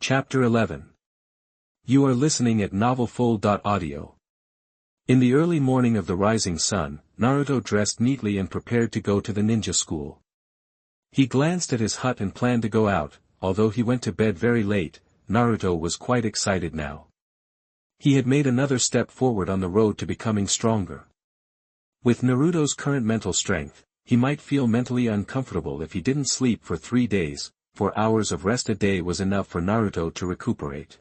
Chapter 11. You are listening at novelfull.audio. In the early morning of the rising sun, Naruto dressed neatly and prepared to go to the ninja school. He glanced at his hut and planned to go out. Although he went to bed very late, Naruto was quite excited now. He had made another step forward on the road to becoming stronger. With Naruto's current mental strength, he might feel mentally uncomfortable if he didn't sleep for 3 days. 4 hours of rest a day was enough for Naruto to recuperate.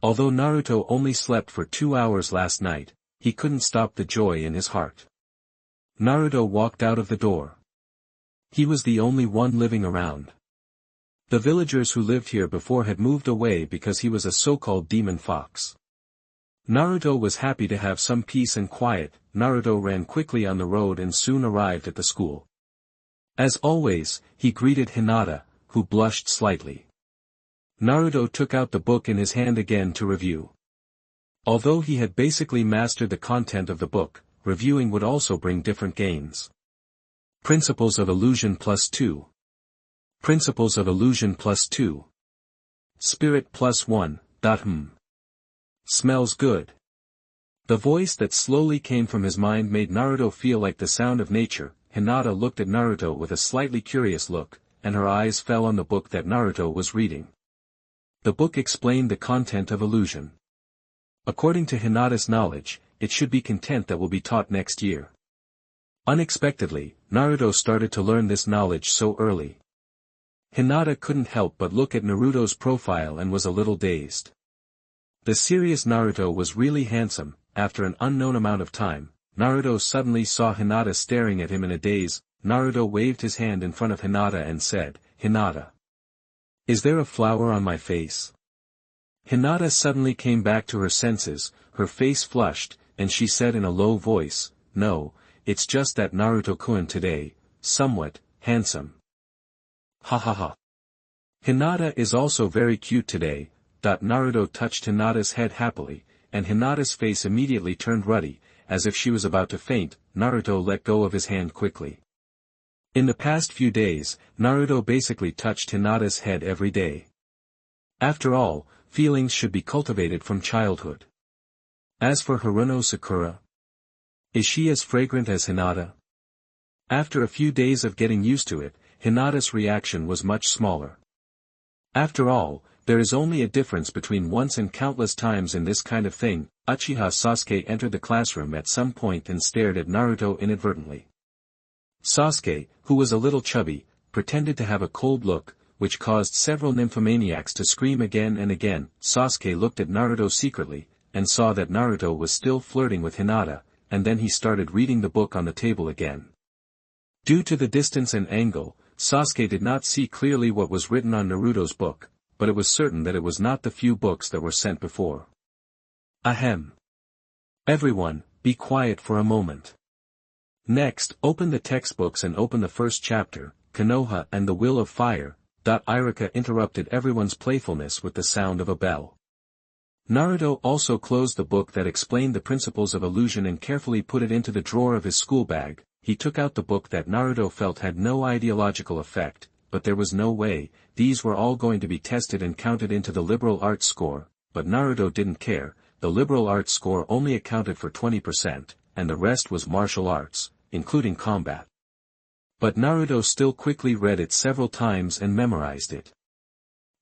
Although Naruto only slept for 2 hours last night, he couldn't stop the joy in his heart. Naruto walked out of the door. He was the only one living around. The villagers who lived here before had moved away because he was a so-called demon fox. Naruto was happy to have some peace and quiet. Naruto ran quickly on the road and soon arrived at the school. As always, he greeted Hinata, who blushed slightly. Naruto took out the book in his hand again to review. Although he had basically mastered the content of the book, reviewing would also bring different gains. Principles of Illusion +2. Principles of Illusion +2. Spirit +1. Smells good. The voice that slowly came from his mind made Naruto feel like the sound of nature. Hinata looked at Naruto with a slightly curious look, and her eyes fell on the book that Naruto was reading. The book explained the content of illusion. According to Hinata's knowledge, it should be content that will be taught next year. Unexpectedly, Naruto started to learn this knowledge so early. Hinata couldn't help but look at Naruto's profile and was a little dazed. The serious Naruto was really handsome. After an unknown amount of time, Naruto suddenly saw Hinata staring at him in a daze. Naruto waved his hand in front of Hinata and said, "Hinata. Is there a flower on my face?" Hinata suddenly came back to her senses, her face flushed, and she said in a low voice, "No, it's just that Naruto-kun today, somewhat, handsome." Ha ha ha. Hinata is also very cute today. Naruto touched Hinata's head happily, and Hinata's face immediately turned ruddy, as if she was about to faint. Naruto let go of his hand quickly. In the past few days, Naruto basically touched Hinata's head every day. After all, feelings should be cultivated from childhood. As for Haruno Sakura, is she as fragrant as Hinata? After a few days of getting used to it, Hinata's reaction was much smaller. After all, there is only a difference between once and countless times in this kind of thing. Uchiha Sasuke entered the classroom at some point and stared at Naruto inadvertently. Sasuke, who was a little chubby, pretended to have a cold look, which caused several nymphomaniacs to scream again and again. Sasuke looked at Naruto secretly, and saw that Naruto was still flirting with Hinata, and then he started reading the book on the table again. Due to the distance and angle, Sasuke did not see clearly what was written on Naruto's book, but it was certain that it was not the few books that were sent before. Ahem. Everyone, be quiet for a moment. Next, open the textbooks and open the first chapter, Konoha and the Will of Fire. Iruka interrupted everyone's playfulness with the sound of a bell. Naruto also closed the book that explained the principles of illusion and carefully put it into the drawer of his school bag. He took out the book that Naruto felt had no ideological effect, but there was no way. These were all going to be tested and counted into the liberal arts score, but Naruto didn't care. The liberal arts score only accounted for 20%, and the rest was martial arts, including combat. But Naruto still quickly read it several times and memorized it.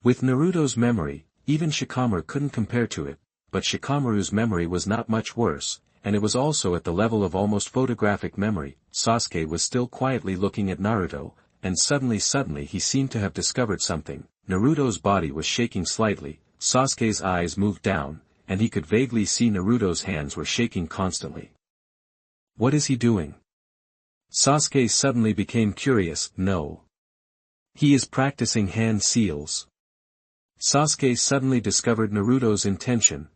With Naruto's memory, even Shikamaru couldn't compare to it, but Shikamaru's memory was not much worse, and it was also at the level of almost photographic memory. Sasuke was still quietly looking at Naruto, and suddenly he seemed to have discovered something. Naruto's body was shaking slightly, Sasuke's eyes moved down, and he could vaguely see Naruto's hands were shaking constantly. What is he doing? Sasuke suddenly became curious. No. He is practicing hand seals. Sasuke suddenly discovered Naruto's intention.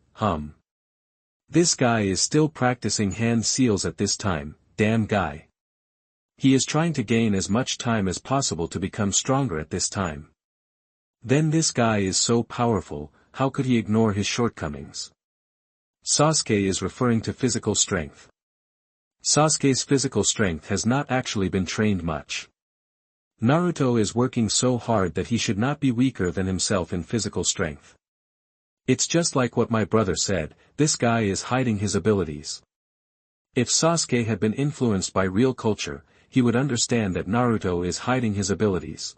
This guy is still practicing hand seals at this time, damn guy. He is trying to gain as much time as possible to become stronger at this time. Then this guy is so powerful, how could he ignore his shortcomings? Sasuke is referring to physical strength. Sasuke's physical strength has not actually been trained much. Naruto is working so hard that he should not be weaker than himself in physical strength. It's just like what my brother said, this guy is hiding his abilities. If Sasuke had been influenced by real culture, he would understand that Naruto is hiding his abilities.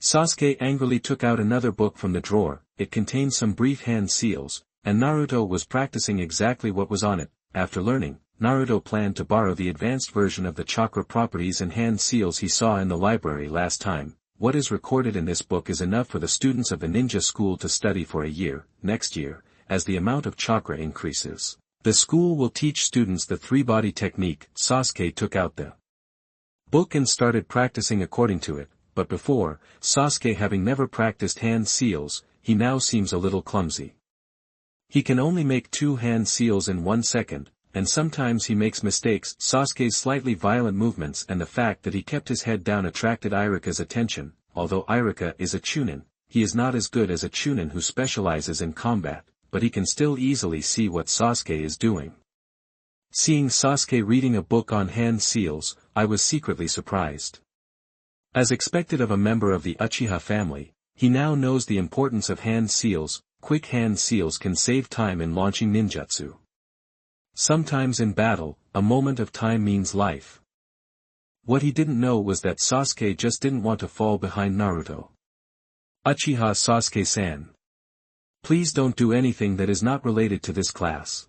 Sasuke angrily took out another book from the drawer. It contained some brief hand seals, and Naruto was practicing exactly what was on it. After learning, Naruto planned to borrow the advanced version of the chakra properties and hand seals he saw in the library last time. What is recorded in this book is enough for the students of the ninja school to study for a year. Next year, as the amount of chakra increases, the school will teach students the three-body technique. Sasuke took out the book and started practicing according to it, but before, Sasuke having never practiced hand seals, he now seems a little clumsy. He can only make 2 hand seals in 1 second, and sometimes he makes mistakes. Sasuke's slightly violent movements and the fact that he kept his head down attracted Iruka's attention. Although Iruka is a chunin, he is not as good as a chunin who specializes in combat, but he can still easily see what Sasuke is doing. Seeing Sasuke reading a book on hand seals, I was secretly surprised. As expected of a member of the Uchiha family, he now knows the importance of hand seals. Quick hand seals can save time in launching ninjutsu. Sometimes in battle, a moment of time means life. What he didn't know was that Sasuke just didn't want to fall behind Naruto. Uchiha Sasuke-san. Please don't do anything that is not related to this class.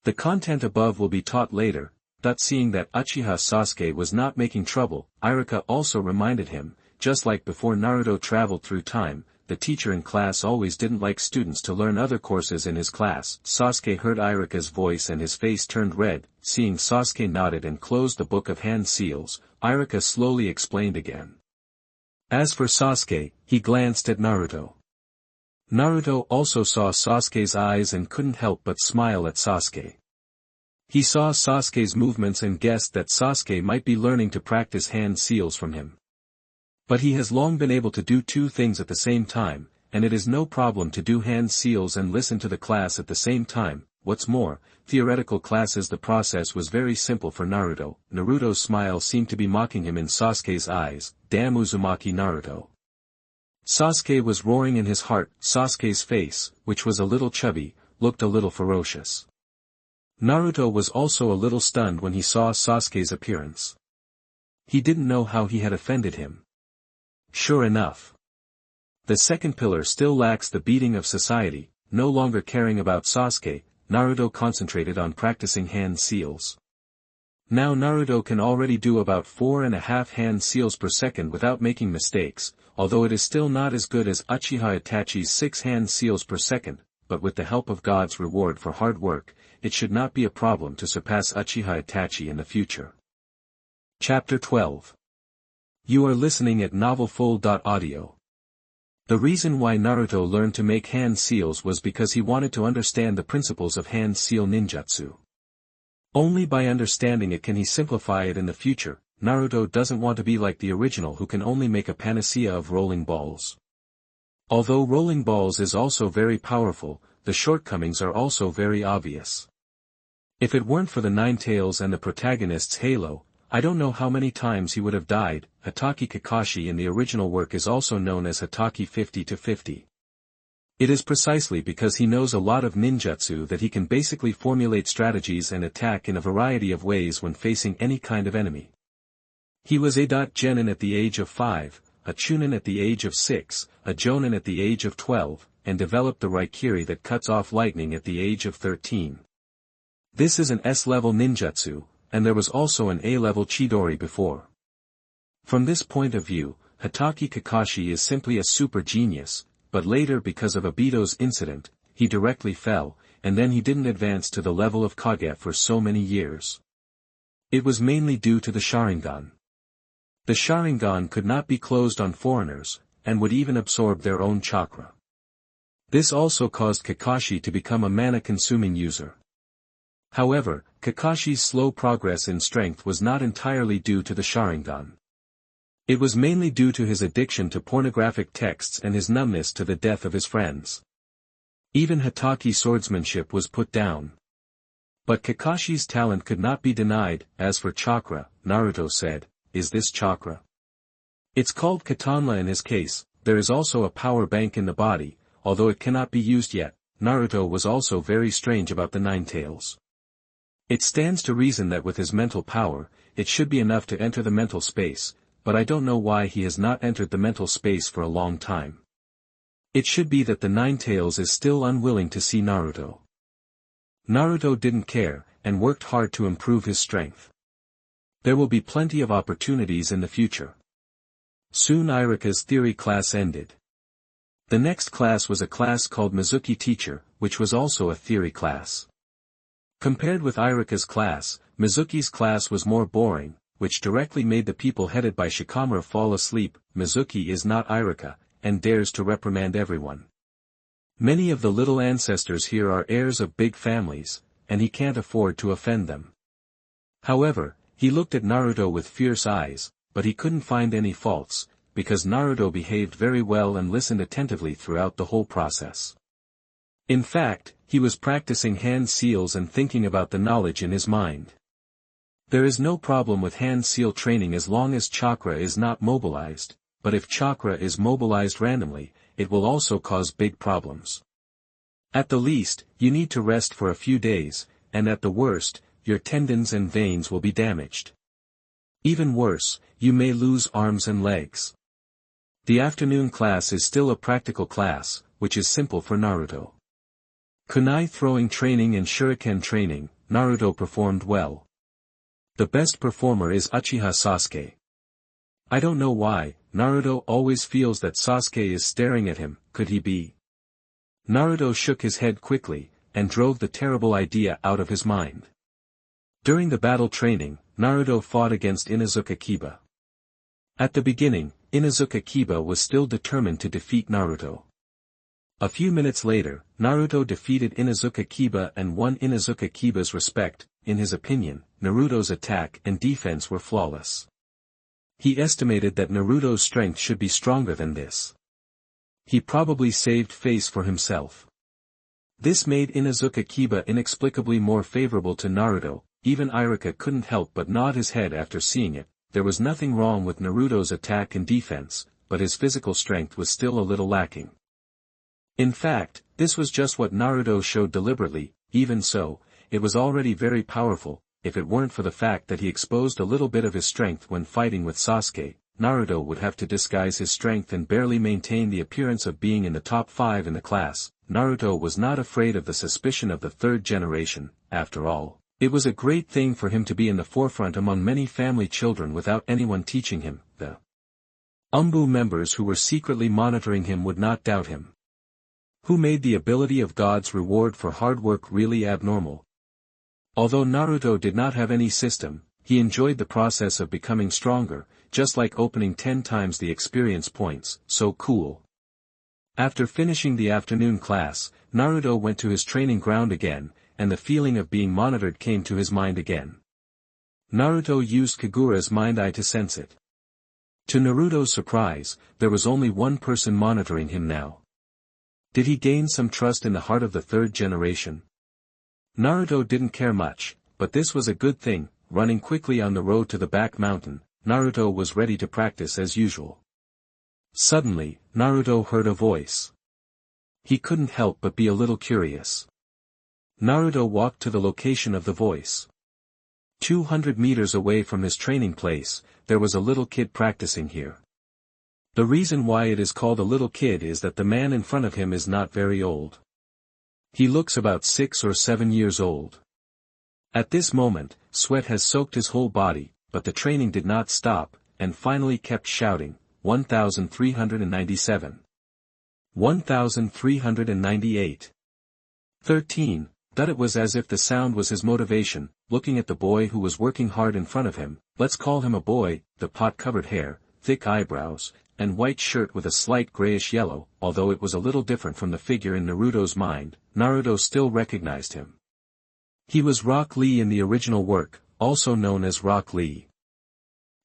The content above will be taught later. Seeing that Uchiha Sasuke was not making trouble, Iruka also reminded him, just like before Naruto traveled through time, the teacher in class always didn't like students to learn other courses in his class. Sasuke heard Iruka's voice and his face turned red. Seeing Sasuke nodded and closed the book of hand seals, Iruka slowly explained again. As for Sasuke, he glanced at Naruto. Naruto also saw Sasuke's eyes and couldn't help but smile at Sasuke. He saw Sasuke's movements and guessed that Sasuke might be learning to practice hand seals from him. But he has long been able to do 2 things at the same time, and it is no problem to do hand seals and listen to the class at the same time. What's more, theoretical classes. The process was very simple for Naruto. Naruto's smile seemed to be mocking him in Sasuke's eyes. Damn Uzumaki Naruto. Sasuke was roaring in his heart. Sasuke's face, which was a little chubby, looked a little ferocious. Naruto was also a little stunned when he saw Sasuke's appearance. He didn't know how he had offended him. Sure enough. The second pillar still lacks the beating of society. No longer caring about Sasuke, Naruto concentrated on practicing hand seals. Now Naruto can already do about 4.5 hand seals per second without making mistakes, although it is still not as good as Uchiha Itachi's 6 hand seals per second, but with the help of God's reward for hard work, it should not be a problem to surpass Uchiha Itachi in the future. Chapter 12. You are listening at novelfull.audio. The reason why Naruto learned to make hand seals was because he wanted to understand the principles of hand seal ninjutsu. Only by understanding it can he simplify it in the future. Naruto doesn't want to be like the original who can only make a panacea of rolling balls. Although rolling balls is also very powerful, the shortcomings are also very obvious. If it weren't for the 9 tails and the protagonist's halo, I don't know how many times he would have died. Hatake Kakashi in the original work is also known as Hatake 50-50. It is precisely because he knows a lot of ninjutsu that he can basically formulate strategies and attack in a variety of ways when facing any kind of enemy. He was a Genin at the age of 5, a Chunin at the age of 6, a Jonin at the age of 12, and developed the Raikiri that cuts off lightning at the age of 13. This is an S-level ninjutsu, and there was also an A-level Chidori before. From this point of view, Hatake Kakashi is simply a super genius, but later because of Obito's incident, he directly fell, and then he didn't advance to the level of Kage for so many years. It was mainly due to the Sharingan. The Sharingan could not be closed on foreigners, and would even absorb their own chakra. This also caused Kakashi to become a mana-consuming user. However, Kakashi's slow progress in strength was not entirely due to the Sharingan. It was mainly due to his addiction to pornographic texts and his numbness to the death of his friends. Even Hatake swordsmanship was put down. But Kakashi's talent could not be denied. As for chakra, Naruto said, "Is this chakra?" It's called Katana in his case. There is also a power bank in the body, although it cannot be used yet. Naruto was also very strange about the Nine Tails. It stands to reason that with his mental power, it should be enough to enter the mental space, but I don't know why he has not entered the mental space for a long time. It should be that the Nine Tails is still unwilling to see Naruto. Naruto didn't care, and worked hard to improve his strength. There will be plenty of opportunities in the future. Soon Irika's theory class ended. The next class was a class called Mizuki Teacher, which was also a theory class. Compared with Irika's class, Mizuki's class was more boring, which directly made the people headed by Shikamaru fall asleep. Mizuki is not Irika, and dares to reprimand everyone. Many of the little ancestors here are heirs of big families, and he can't afford to offend them. However, he looked at Naruto with fierce eyes, but he couldn't find any faults, because Naruto behaved very well and listened attentively throughout the whole process. In fact, he was practicing hand seals and thinking about the knowledge in his mind. There is no problem with hand seal training as long as chakra is not mobilized, but if chakra is mobilized randomly, it will also cause big problems. At the least, you need to rest for a few days, and at the worst, your tendons and veins will be damaged. Even worse, you may lose arms and legs. The afternoon class is still a practical class, which is simple for Naruto. Kunai throwing training and shuriken training, Naruto performed well. The best performer is Uchiha Sasuke. I don't know why, Naruto always feels that Sasuke is staring at him. Could he be? Naruto shook his head quickly, and drove the terrible idea out of his mind. During the battle training, Naruto fought against Inuzuka Kiba. At the beginning, Inuzuka Kiba was still determined to defeat Naruto. A few minutes later, Naruto defeated Inuzuka Kiba and won Inuzuka Kiba's respect. In his opinion, Naruto's attack and defense were flawless. He estimated that Naruto's strength should be stronger than this. He probably saved face for himself. This made Inuzuka Kiba inexplicably more favorable to Naruto. Even Irika couldn't help but nod his head after seeing it. There was nothing wrong with Naruto's attack and defense, but his physical strength was still a little lacking. In fact, this was just what Naruto showed deliberately. Even so, it was already very powerful. If it weren't for the fact that he exposed a little bit of his strength when fighting with Sasuke, Naruto would have to disguise his strength and barely maintain the appearance of being in the top 5 in the class. Naruto was not afraid of the suspicion of the third generation. After all, it was a great thing for him to be in the forefront among many family children without anyone teaching him. The Umbu members who were secretly monitoring him would not doubt him. Who made the ability of God's reward for hard work really abnormal? Although Naruto did not have any system, he enjoyed the process of becoming stronger, just like opening 10 times the experience points. So cool. After finishing the afternoon class, Naruto went to his training ground again, and the feeling of being monitored came to his mind again. Naruto used Kagura's mind eye to sense it. To Naruto's surprise, there was only one person monitoring him now. Did he gain some trust in the heart of the third generation? Naruto didn't care much, but this was a good thing. Running quickly on the road to the back mountain, Naruto was ready to practice as usual. Suddenly, Naruto heard a voice. He couldn't help but be a little curious. Naruto walked to the location of the voice. 200 meters away from his training place, there was a little kid practicing here. The reason why it is called a little kid is that the man in front of him is not very old. He looks about 6 or 7 years old. At this moment, sweat has soaked his whole body, but the training did not stop, and finally kept shouting, 1397. 1398. 13. That it was as if the sound was his motivation, looking at the boy who was working hard in front of him. Let's call him a boy. The pot-covered hair, thick eyebrows, and white shirt with a slight grayish yellow. Although it was a little different from the figure in Naruto's mind, Naruto still recognized him. He was Rock Lee in the original work, also known as Rock Lee.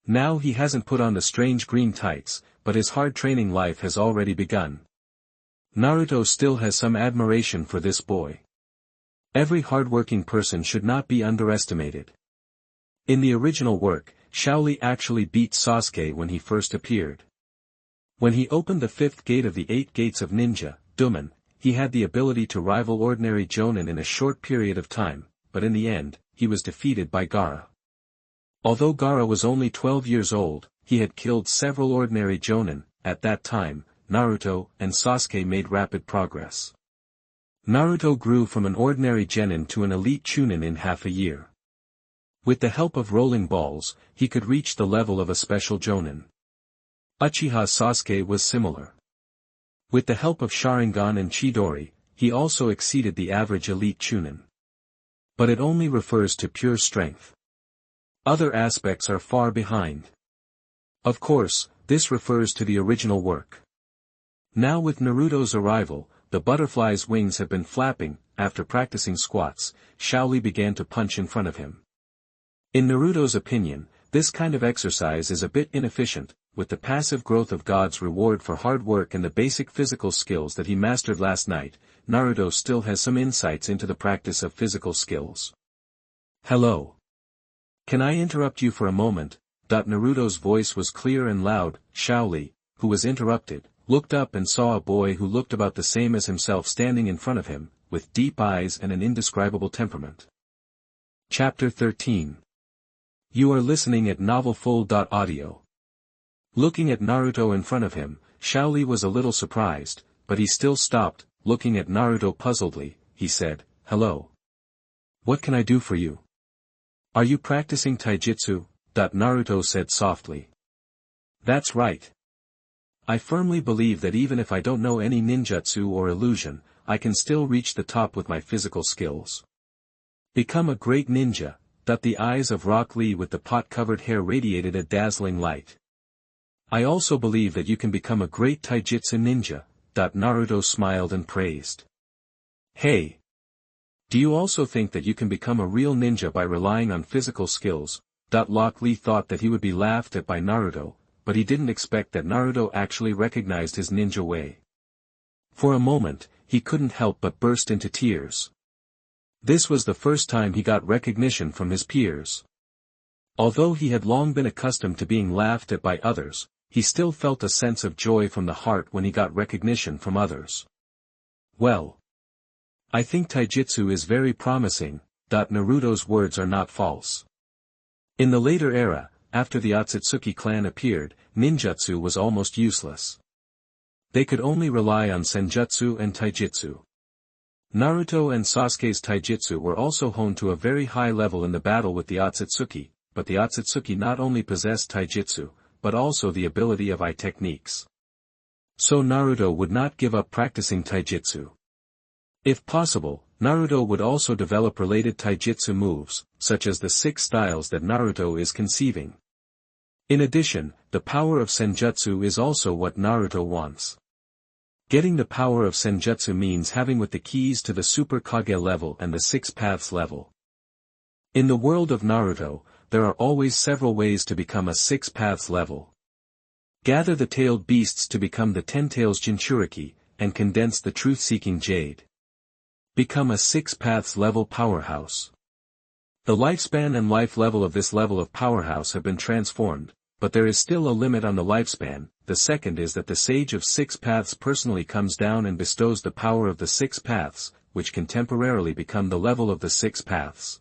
Now he hasn't put on the strange green tights, but his hard training life has already begun. Naruto still has some admiration for this boy. Every hardworking person should not be underestimated. In the original work, Shaoli actually beat Sasuke when he first appeared. When he opened the 5th gate of the 8 gates of ninja, Duman, he had the ability to rival ordinary Jonin in a short period of time, but in the end, he was defeated by Gaara. Although Gaara was only 12 years old, he had killed several ordinary Jonin. At that time, Naruto and Sasuke made rapid progress. Naruto grew from an ordinary genin to an elite chunin in half a year. With the help of rolling balls, he could reach the level of a special jonin. Uchiha Sasuke was similar. With the help of Sharingan and Chidori, he also exceeded the average elite chunin. But it only refers to pure strength. Other aspects are far behind. Of course, this refers to the original work. Now with Naruto's arrival, the butterfly's wings have been flapping. After practicing squats, Shaoli began to punch in front of him. In Naruto's opinion, this kind of exercise is a bit inefficient. With the passive growth of God's reward for hard work and the basic physical skills that he mastered last night, Naruto still has some insights into the practice of physical skills. Hello. Can I interrupt you for a moment? Naruto's voice was clear and loud. Shaoli, who was interrupted, looked up and saw a boy who looked about the same as himself standing in front of him, with deep eyes and an indescribable temperament. Chapter 13. You are listening at novelfull.audio. Looking at Naruto in front of him, Shaoli was a little surprised, but he still stopped. Looking at Naruto puzzledly, he said, "Hello. What can I do for you? Are you practicing taijutsu?" Naruto said softly. "That's right. I firmly believe that even if I don't know any ninjutsu or illusion, I can still reach the top with my physical skills. Become a great ninja." The eyes of Rock Lee with the pot-covered hair radiated a dazzling light. "I also believe that you can become a great taijutsu ninja." Naruto smiled and praised. "Hey! Do you also think that you can become a real ninja by relying on physical skills?" Rock Lee thought that he would be laughed at by Naruto, but he didn't expect that Naruto actually recognized his ninja way. For a moment, he couldn't help but burst into tears. This was the first time he got recognition from his peers. Although he had long been accustomed to being laughed at by others, he still felt a sense of joy from the heart when he got recognition from others. "Well, I think taijutsu is very promising." Naruto's words are not false. In the later era, after the Otsutsuki clan appeared, ninjutsu was almost useless. They could only rely on senjutsu and taijutsu. Naruto and Sasuke's taijutsu were also honed to a very high level in the battle with the Otsutsuki, but the Otsutsuki not only possessed taijutsu, but also the ability of eye techniques. So Naruto would not give up practicing taijutsu. If possible, Naruto would also develop related taijutsu moves, such as the 6 styles that Naruto is conceiving. In addition, the power of senjutsu is also what Naruto wants. Getting the power of senjutsu means having with the keys to the Super Kage level and the 6 paths level. In the world of Naruto, there are always several ways to become a 6 paths level. Gather the tailed beasts to become the 10 tails Jinchuriki, and condense the truth-seeking jade. Become a 6 paths level powerhouse. The lifespan and life level of this level of powerhouse have been transformed, but there is still a limit on the lifespan. The second is that the Sage of 6 Paths personally comes down and bestows the power of the 6 Paths, which can temporarily become the level of the 6 Paths.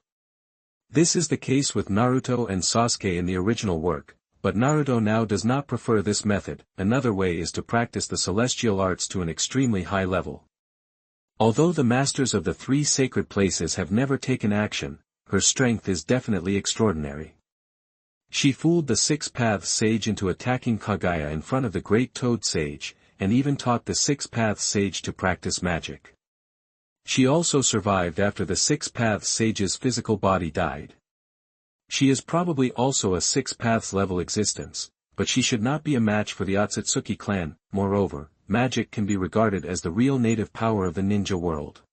This is the case with Naruto and Sasuke in the original work, but Naruto now does not prefer this method. Another way is to practice the celestial arts to an extremely high level. Although the masters of the 3 sacred places have never taken action, her strength is definitely extraordinary. She fooled the 6 Paths Sage into attacking Kaguya in front of the Great Toad Sage, and even taught the 6 Paths Sage to practice magic. She also survived after the 6 Paths Sage's physical body died. She is probably also a 6 Paths level existence, but she should not be a match for the Otsutsuki clan. Moreover, magic can be regarded as the real native power of the ninja world.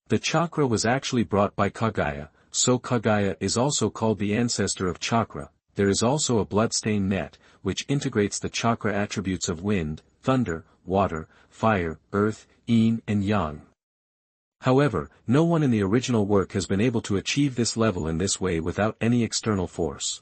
The chakra was actually brought by Kaguya, so Kaguya is also called the ancestor of chakra. There is also a bloodstain net, which integrates the chakra attributes of wind, thunder, water, fire, earth, yin and yang. However, no one in the original work has been able to achieve this level in this way without any external force.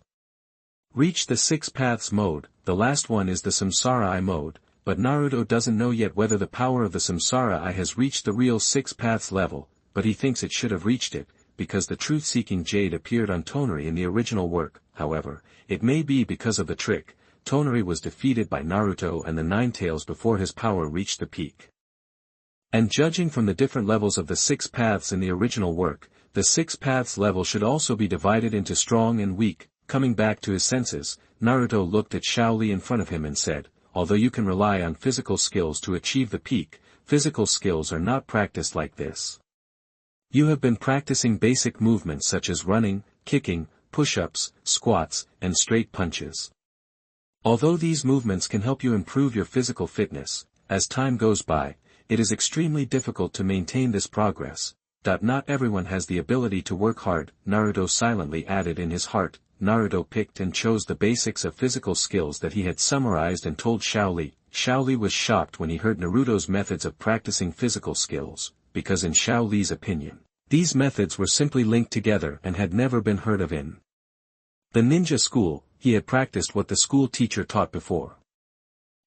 Reach the 6 paths mode, the last one is the Samsara Eye mode, but Naruto doesn't know yet whether the power of the Samsara Eye has reached the real 6 paths level, but he thinks it should have reached it, because the truth-seeking jade appeared on Tonari in the original work. However, it may be because of the trick, Tonari was defeated by Naruto and the Nine Tails before his power reached the peak. And judging from the different levels of the 6 paths in the original work, the 6 paths level should also be divided into strong and weak. Coming back to his senses, Naruto looked at Shaoli in front of him and said, although you can rely on physical skills to achieve the peak, physical skills are not practiced like this. You have been practicing basic movements such as running, kicking, push-ups, squats, and straight punches. Although these movements can help you improve your physical fitness, as time goes by, it is extremely difficult to maintain this progress. Not everyone has the ability to work hard, Naruto silently added in his heart. Naruto picked and chose the basics of physical skills that he had summarized and told Shaoli. Shaoli was shocked when he heard Naruto's methods of practicing physical skills, because in Shaoli's opinion, these methods were simply linked together and had never been heard of in the ninja school. He had practiced what the school teacher taught before.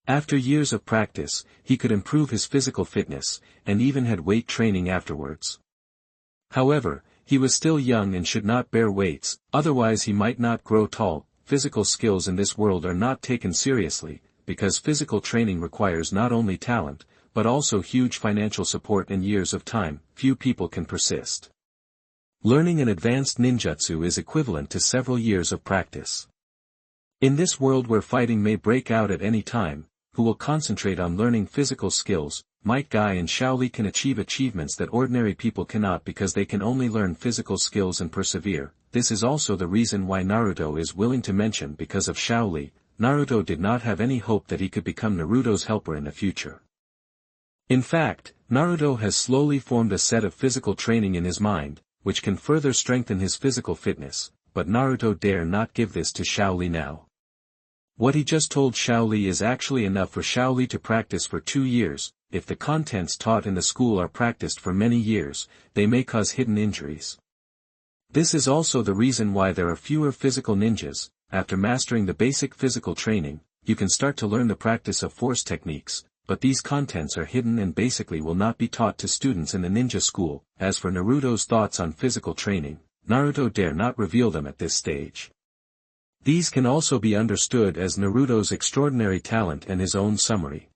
After years of practice, he could improve his physical fitness, and even had weight training afterwards. However, he was still young and should not bear weights, otherwise he might not grow tall. Physical skills in this world are not taken seriously, because physical training requires not only talent, but also huge financial support and years of time. Few people can persist. Learning an advanced ninjutsu is equivalent to several years of practice. In this world where fighting may break out at any time, who will concentrate on learning physical skills? Might Guy and Shaoli can achieve achievements that ordinary people cannot because they can only learn physical skills and persevere. This is also the reason why Naruto is willing to mention because of Shaoli. Naruto did not have any hope that he could become Naruto's helper in the future. In fact, Naruto has slowly formed a set of physical training in his mind, which can further strengthen his physical fitness, but Naruto dare not give this to Shaoli now. What he just told Shaoli is actually enough for Shaoli to practice for 2 years. If the contents taught in the school are practiced for many years, they may cause hidden injuries. This is also the reason why there are fewer physical ninjas. After mastering the basic physical training, you can start to learn the practice of force techniques, but these contents are hidden and basically will not be taught to students in the ninja school. As for Naruto's thoughts on physical training, Naruto dare not reveal them at this stage. These can also be understood as Naruto's extraordinary talent and his own summary.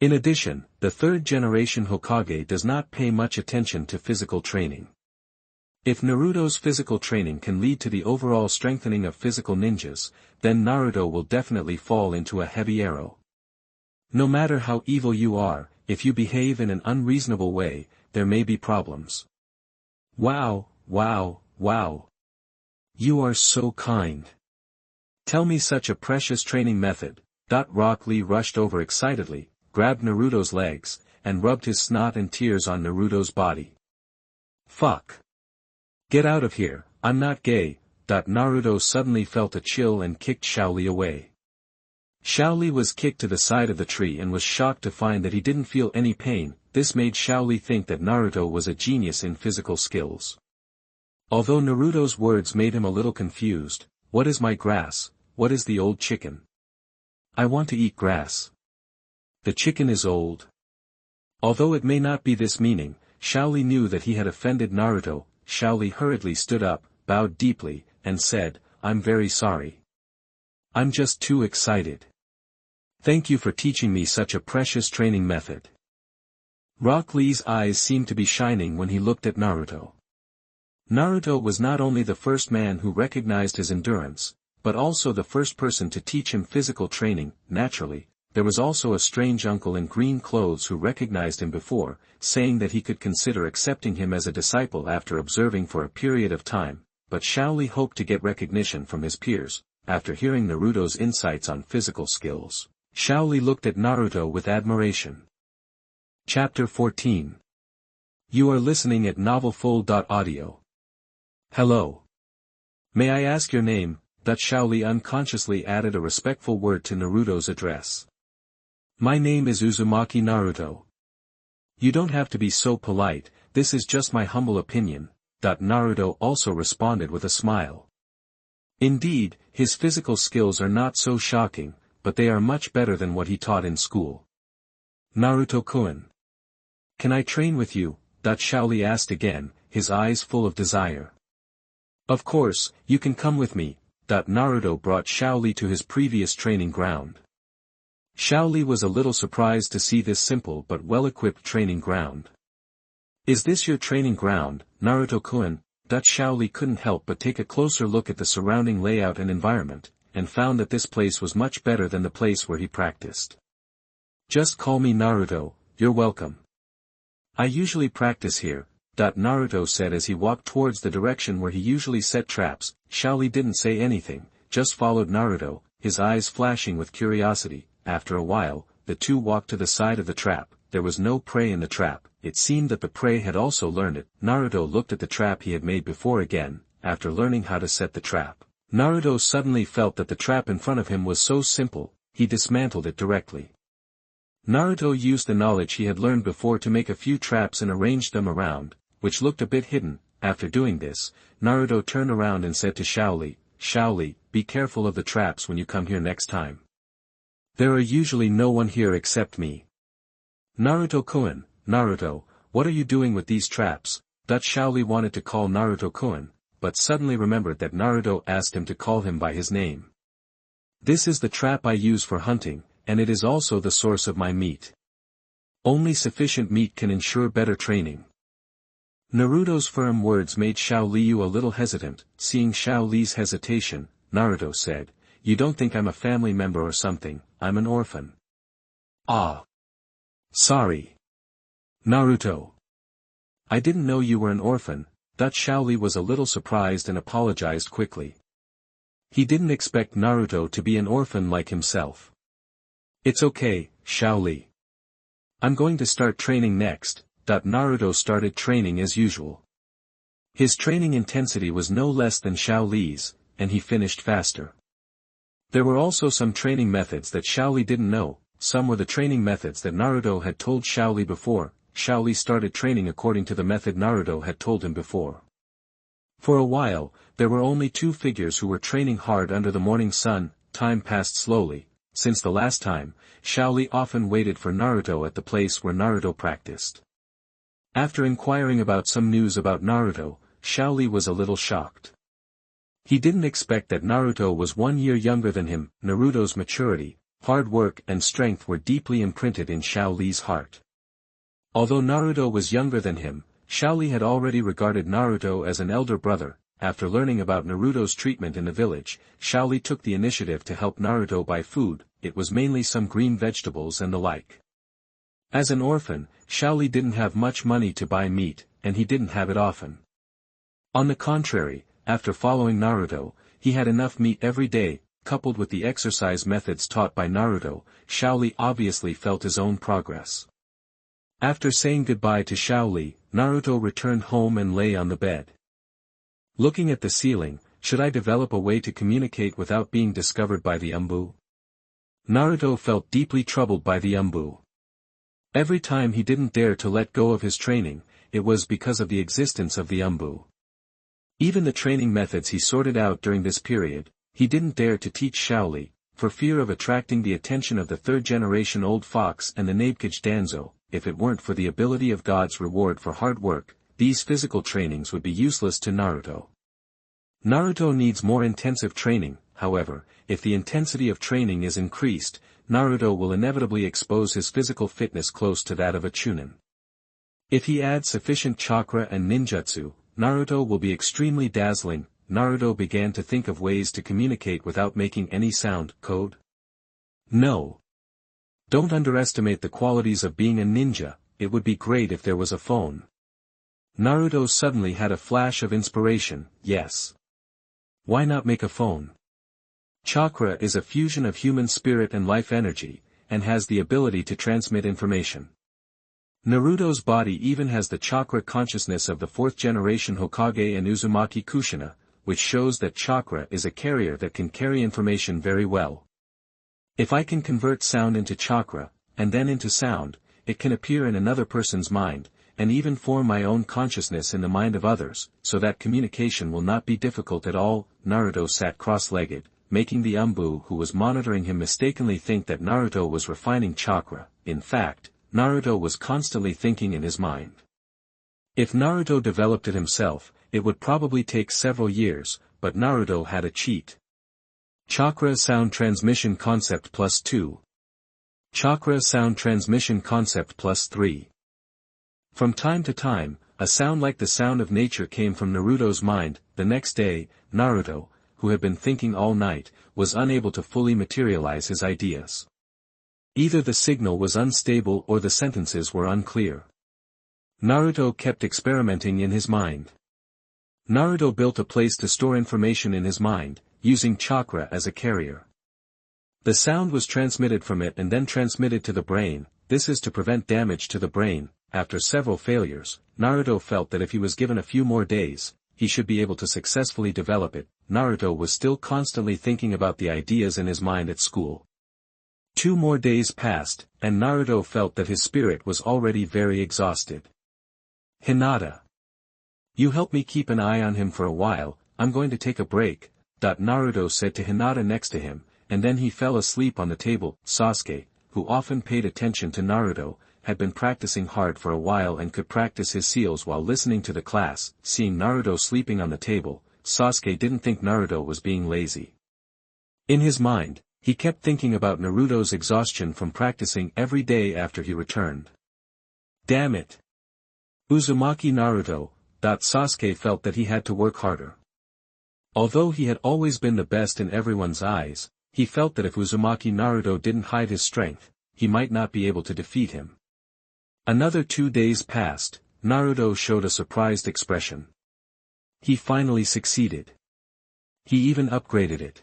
In addition, the third-generation Hokage does not pay much attention to physical training. If Naruto's physical training can lead to the overall strengthening of physical ninjas, then Naruto will definitely fall into a heavy arrow. No matter how evil you are, if you behave in an unreasonable way, there may be problems. Wow, wow, wow. You are so kind. Tell me such a precious training method. Rock Lee rushed over excitedly, grabbed Naruto's legs, and rubbed his snot and tears on Naruto's body. Fuck. Get out of here, I'm not gay. Naruto suddenly felt a chill and kicked Shaoli away. Shaoli was kicked to the side of the tree and was shocked to find that he didn't feel any pain. This made Shaoli think that Naruto was a genius in physical skills. Although Naruto's words made him a little confused, what is my grass, what is the old chicken? I want to eat grass. The chicken is old. Although it may not be this meaning, Shaoli knew that he had offended Naruto. Shaoli hurriedly stood up, bowed deeply, and said, I'm very sorry. I'm just too excited. Thank you for teaching me such a precious training method. Rock Lee's eyes seemed to be shining when he looked at Naruto. Naruto was not only the first man who recognized his endurance, but also the first person to teach him physical training. Naturally, there was also a strange uncle in green clothes who recognized him before, saying that he could consider accepting him as a disciple after observing for a period of time, but Shaoli hoped to get recognition from his peers. After hearing Naruto's insights on physical skills, Shaoli looked at Naruto with admiration. Chapter 14. You are listening at novelfull.audio. Hello. May I ask your name? Shaoli unconsciously added a respectful word to Naruto's address. My name is Uzumaki Naruto. You don't have to be so polite, this is just my humble opinion. Naruto also responded with a smile. Indeed, his physical skills are not so shocking, but they are much better than what he taught in school. Naruto-kun. Can I train with you? Shaoli asked again, his eyes full of desire. Of course, you can come with me. Naruto brought Shaoli to his previous training ground. Shaoli was a little surprised to see this simple but well-equipped training ground. Is this your training ground, Naruto-kun? Shaoli couldn't help but take a closer look at the surrounding layout and environment, and found that this place was much better than the place where he practiced. Just call me Naruto, you're welcome. I usually practice here, Naruto said as he walked towards the direction where he usually set traps. Shaoli didn't say anything, just followed Naruto, his eyes flashing with curiosity. After a while, the two walked to the side of the trap. There was no prey in the trap. It seemed that the prey had also learned it. Naruto looked at the trap he had made before again. After learning how to set the trap, Naruto suddenly felt that the trap in front of him was so simple, he dismantled it directly. Naruto used the knowledge he had learned before to make a few traps and arranged them around, which looked a bit hidden. After doing this, Naruto turned around and said to Shaoli, "Shaoli, be careful of the traps when you come here next time. There are usually no one here except me." Naruto-kun, Naruto, what are you doing with these traps? Shaoli wanted to call Naruto-kun, but suddenly remembered that Naruto asked him to call him by his name. This is the trap I use for hunting, and it is also the source of my meat. Only sufficient meat can ensure better training. Naruto's firm words made Shaoli a little hesitant. Seeing Shaoli's hesitation, Naruto said, "You don't think I'm a family member or something? I'm an orphan." "Ah. Sorry. Naruto. I didn't know you were an orphan." Shaoli was a little surprised and apologized quickly. He didn't expect Naruto to be an orphan like himself. "It's okay, Shaoli. I'm going to start training next." Naruto started training as usual. His training intensity was no less than Shaoli's, and he finished faster. There were also some training methods that Shaoli didn't know. Some were the training methods that Naruto had told Shaoli before. Shaoli started training according to the method Naruto had told him before. For a while, there were only two figures who were training hard under the morning sun. Time passed slowly. Since the last time, Shaoli often waited for Naruto at the place where Naruto practiced. After inquiring about some news about Naruto, Shaoli was a little shocked. He didn't expect that Naruto was 1 year younger than him. Naruto's maturity, hard work and strength were deeply imprinted in Shaoli's heart. Although Naruto was younger than him, Shaoli had already regarded Naruto as an elder brother. After learning about Naruto's treatment in the village, Shaoli took the initiative to help Naruto buy food. It was mainly some green vegetables and the like. As an orphan, Shaoli didn't have much money to buy meat, and he didn't have it often. On the contrary, after following Naruto, he had enough meat every day. Coupled with the exercise methods taught by Naruto, Shaoli obviously felt his own progress. After saying goodbye to Shaoli, Naruto returned home and lay on the bed. Looking at the ceiling, should I develop a way to communicate without being discovered by the Umbu? Naruto felt deeply troubled by the Umbu. Every time he didn't dare to let go of his training, it was because of the existence of the Umbu. Even the training methods he sorted out during this period, he didn't dare to teach Shaoli, for fear of attracting the attention of the third-generation Old Fox and the Nabekage Danzo. If it weren't for the ability of God's reward for hard work, these physical trainings would be useless to Naruto. Naruto needs more intensive training. However, if the intensity of training is increased, Naruto will inevitably expose his physical fitness close to that of a Chunin. If he adds sufficient chakra and ninjutsu, Naruto will be extremely dazzling. Naruto began to think of ways to communicate without making any sound. Code? No. Don't underestimate the qualities of being a ninja. It would be great if there was a phone. Naruto suddenly had a flash of inspiration. Yes. Why not make a phone? Chakra is a fusion of human spirit and life energy, and has the ability to transmit information. Naruto's body even has the chakra consciousness of the 4th generation Hokage and Uzumaki Kushina, which shows that chakra is a carrier that can carry information very well. If I can convert sound into chakra, and then into sound, it can appear in another person's mind, and even form my own consciousness in the mind of others, so that communication will not be difficult at all. Naruto sat cross-legged, making the Umbu who was monitoring him mistakenly think that Naruto was refining chakra. In fact, Naruto was constantly thinking in his mind. If Naruto developed it himself, it would probably take several years, but Naruto had a cheat. Chakra Sound Transmission Concept +2. Chakra Sound Transmission Concept +3. From time to time, a sound like the sound of nature came from Naruto's mind. The next day, Naruto, who had been thinking all night, was unable to fully materialize his ideas. Either the signal was unstable or the sentences were unclear. Naruto kept experimenting in his mind. Naruto built a place to store information in his mind, using chakra as a carrier. The sound was transmitted from it and then transmitted to the brain. This is to prevent damage to the brain. After several failures, Naruto felt that if he was given a few more days, he should be able to successfully develop it. Naruto was still constantly thinking about the ideas in his mind at school. 2 more days passed, and Naruto felt that his spirit was already very exhausted. Hinata. You help me keep an eye on him for a while, I'm going to take a break, Naruto said to Hinata next to him, and then he fell asleep on the table. Sasuke, who often paid attention to Naruto, had been practicing hard for a while and could practice his seals while listening to the class. Seeing Naruto sleeping on the table, Sasuke didn't think Naruto was being lazy. In his mind, he kept thinking about Naruto's exhaustion from practicing every day after he returned. Damn it! Uzumaki Naruto, Sasuke felt that he had to work harder. Although he had always been the best in everyone's eyes, he felt that if Uzumaki Naruto didn't hide his strength, he might not be able to defeat him. Another 2 days passed. Naruto showed a surprised expression. He finally succeeded. He even upgraded it.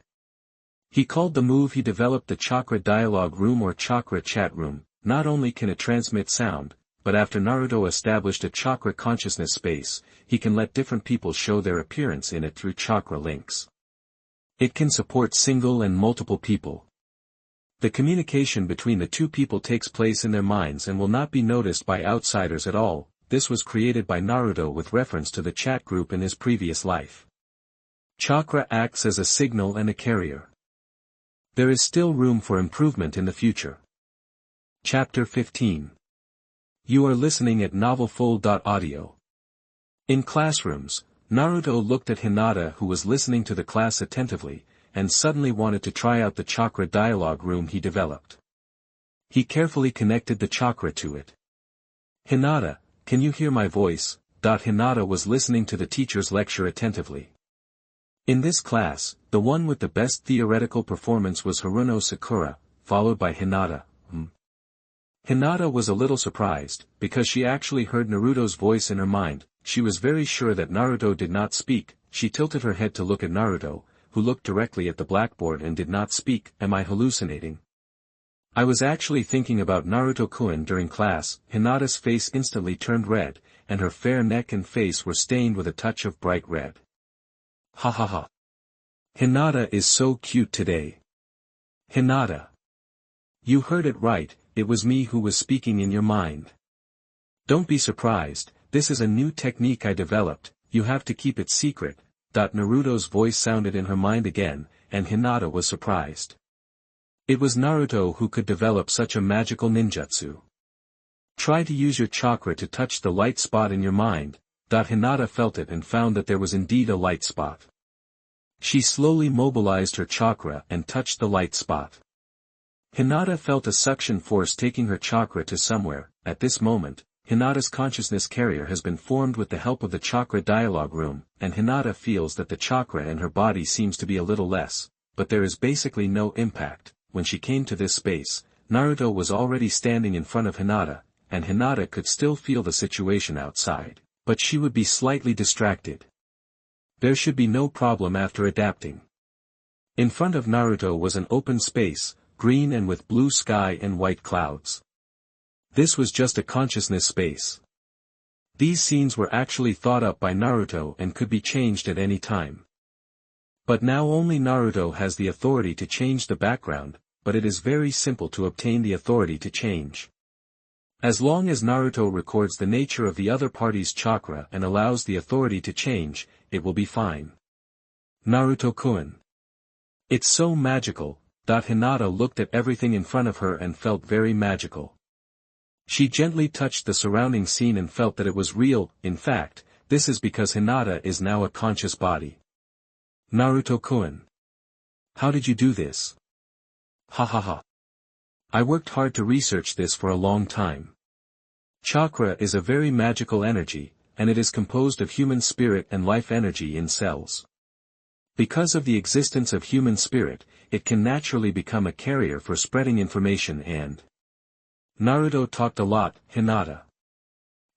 He called the move he developed the Chakra Dialogue Room or Chakra Chat Room. Not only can it transmit sound, but after Naruto established a chakra consciousness space, he can let different people show their appearance in it through chakra links. It can support single and multiple people. The communication between the two people takes place in their minds and will not be noticed by outsiders at all. This was created by Naruto with reference to the chat group in his previous life. Chakra acts as a signal and a carrier. There is still room for improvement in the future. Chapter 15. You are listening at Novelfull.audio. In classrooms, Naruto looked at Hinata, who was listening to the class attentively, and suddenly wanted to try out the chakra dialogue room he developed. He carefully connected the chakra to it. Hinata, can you hear my voice? Hinata was listening to the teacher's lecture attentively. In this class, the one with the best theoretical performance was Haruno Sakura, followed by Hinata. Hinata was a little surprised, because she actually heard Naruto's voice in her mind. She was very sure that Naruto did not speak. She tilted her head to look at Naruto, who looked directly at the blackboard and did not speak. Am I hallucinating? I was actually thinking about Naruto-kun during class. Hinata's face instantly turned red, and her fair neck and face were stained with a touch of bright red. Ha ha ha. Hinata is so cute today. Hinata. You heard it right, it was me who was speaking in your mind. Don't be surprised, this is a new technique I developed, you have to keep it secret. Naruto's voice sounded in her mind again, and Hinata was surprised. It was Naruto who could develop such a magical ninjutsu. Try to use your chakra to touch the light spot in your mind. Hinata felt it and found that there was indeed a light spot. She slowly mobilized her chakra and touched the light spot. Hinata felt a suction force taking her chakra to somewhere. At this moment, Hinata's consciousness carrier has been formed with the help of the chakra dialogue room, and Hinata feels that the chakra in her body seems to be a little less, but there is basically no impact. When she came to this space, Naruto was already standing in front of Hinata, and Hinata could still feel the situation outside, but she would be slightly distracted. There should be no problem after adapting. In front of Naruto was an open space, green and with blue sky and white clouds. This was just a consciousness space. These scenes were actually thought up by Naruto and could be changed at any time. But now only Naruto has the authority to change the background, but it is very simple to obtain the authority to change. As long as Naruto records the nature of the other party's chakra and allows the authority to change, it will be fine. Naruto-kun. It's so magical. Hinata looked at everything in front of her and felt very magical. She gently touched the surrounding scene and felt that it was real. In fact, this is because Hinata is now a conscious body. Naruto-kun. How did you do this? Ha ha ha. I worked hard to research this for a long time. Chakra is a very magical energy, and it is composed of human spirit and life energy in cells. Because of the existence of human spirit, it can naturally become a carrier for spreading information and... Naruto talked a lot, Hinata.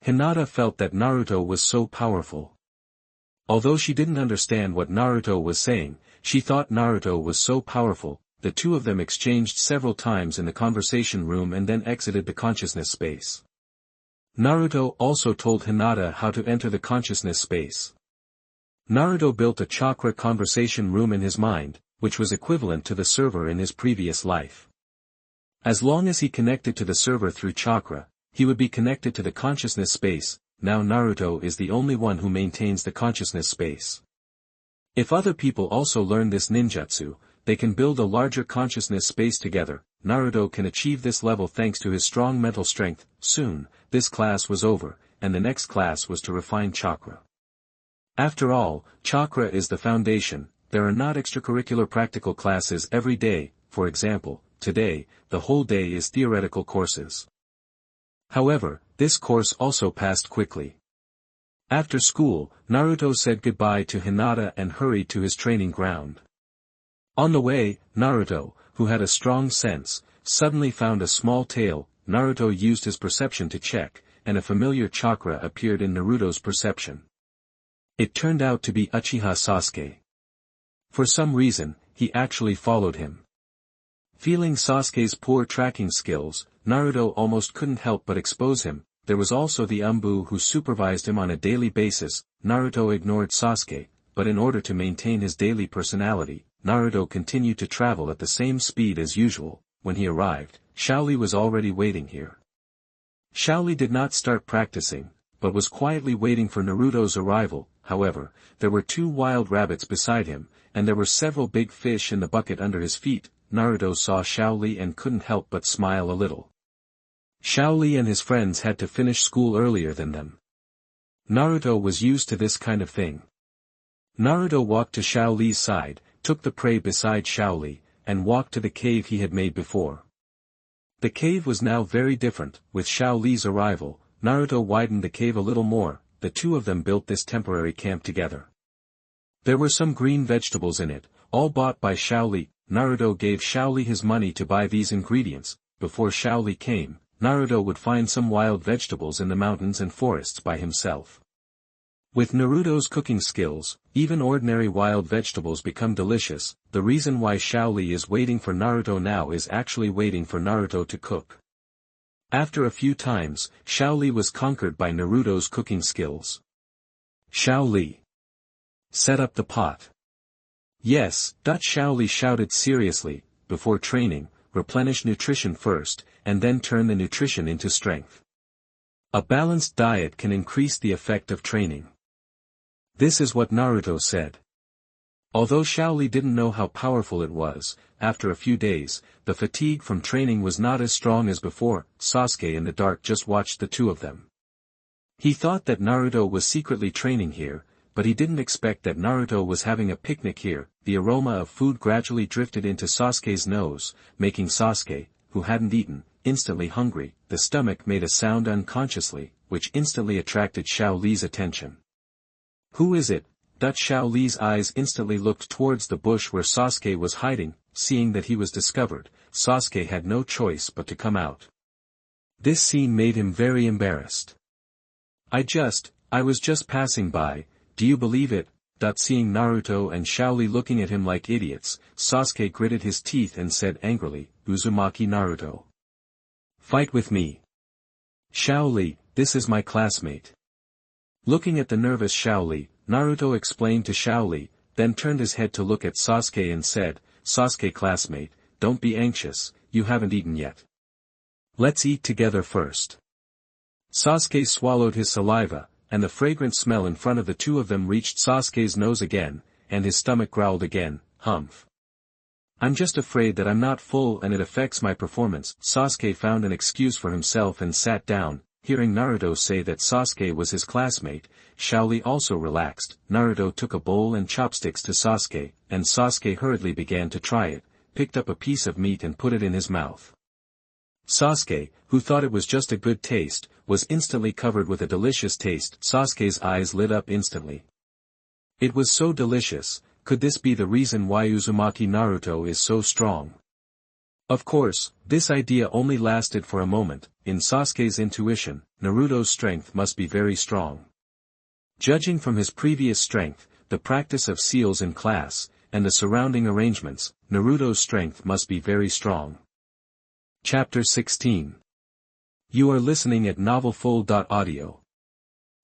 Hinata felt that Naruto was so powerful. Although she didn't understand what Naruto was saying, she thought Naruto was so powerful. The two of them exchanged several times in the conversation room and then exited the consciousness space. Naruto also told Hinata how to enter the consciousness space. Naruto built a chakra conversation room in his mind, which was equivalent to the server in his previous life. As long as he connected to the server through chakra, he would be connected to the consciousness space. Now Naruto is the only one who maintains the consciousness space. If other people also learn this ninjutsu, they can build a larger consciousness space together. Naruto can achieve this level thanks to his strong mental strength. Soon, this class was over, and the next class was to refine chakra. After all, chakra is the foundation. There are not extracurricular practical classes every day. For example, today, the whole day is theoretical courses. However, this course also passed quickly. After school, Naruto said goodbye to Hinata and hurried to his training ground. On the way, Naruto, who had a strong sense, suddenly found a small tail. Naruto used his perception to check, and a familiar chakra appeared in Naruto's perception. It turned out to be Uchiha Sasuke. For some reason, he actually followed him. Feeling Sasuke's poor tracking skills, Naruto almost couldn't help but expose him. There was also the Umbu who supervised him on a daily basis. Naruto ignored Sasuke, but in order to maintain his daily personality, Naruto continued to travel at the same speed as usual. When he arrived, Shaoli was already waiting here. Shaoli did not start practicing, but was quietly waiting for Naruto's arrival. However, there were 2 wild rabbits beside him, and there were several big fish in the bucket under his feet. Naruto saw Shaoli and couldn't help but smile a little. Shaoli and his friends had to finish school earlier than them. Naruto was used to this kind of thing. Naruto walked to Shaoli's side, took the prey beside Shaoli, and walked to the cave he had made before. The cave was now very different. With Shaoli's arrival, Naruto widened the cave a little more. The two of them built this temporary camp together. There were some green vegetables in it, all bought by Shaoli. Naruto gave Shaoli his money to buy these ingredients. Before Shaoli came, Naruto would find some wild vegetables in the mountains and forests by himself. With Naruto's cooking skills, even ordinary wild vegetables become delicious. The reason why Shaoli is waiting for Naruto now is actually waiting for Naruto to cook. After a few times, Shaoli was conquered by Naruto's cooking skills. Shaoli, set up the pot. Yes, Shaoli shouted seriously. Before training, replenish nutrition first, and then turn the nutrition into strength. A balanced diet can increase the effect of training. This is what Naruto said. Although Shaoli didn't know how powerful it was, after a few days, the fatigue from training was not as strong as before. Sasuke in the dark just watched the two of them. He thought that Naruto was secretly training here, but he didn't expect that Naruto was having a picnic here. The aroma of food gradually drifted into Sasuke's nose, making Sasuke, who hadn't eaten, instantly hungry. The stomach made a sound unconsciously, which instantly attracted Shaoli's attention. Who is it? Shaoli's eyes instantly looked towards the bush where Sasuke was hiding. Seeing that he was discovered, Sasuke had no choice but to come out. This scene made him very embarrassed. I was just passing by, do you believe it? Seeing Naruto and Shaoli looking at him like idiots, Sasuke gritted his teeth and said angrily, Uzumaki Naruto. Fight with me. Shaoli, this is my classmate. Looking at the nervous Shaoli, Naruto explained to Shaoli, then turned his head to look at Sasuke and said, Sasuke classmate, don't be anxious, you haven't eaten yet. Let's eat together first. Sasuke swallowed his saliva, and the fragrant smell in front of the two of them reached Sasuke's nose again, and his stomach growled again, "Humph. I'm just afraid that I'm not full and it affects my performance." Sasuke found an excuse for himself and sat down. Hearing Naruto say that Sasuke was his classmate, Shaoli also relaxed. Naruto took a bowl and chopsticks to Sasuke, and Sasuke hurriedly began to try it, picked up a piece of meat and put it in his mouth. Sasuke, who thought it was just a good taste, was instantly covered with a delicious taste. Sasuke's eyes lit up instantly. It was so delicious. Could this be the reason why Uzumaki Naruto is so strong? Of course, this idea only lasted for a moment. In Sasuke's intuition, Naruto's strength must be very strong. Judging from his previous strength, the practice of seals in class, and the surrounding arrangements, Naruto's strength must be very strong. Chapter 16. You are listening at novelfull.audio.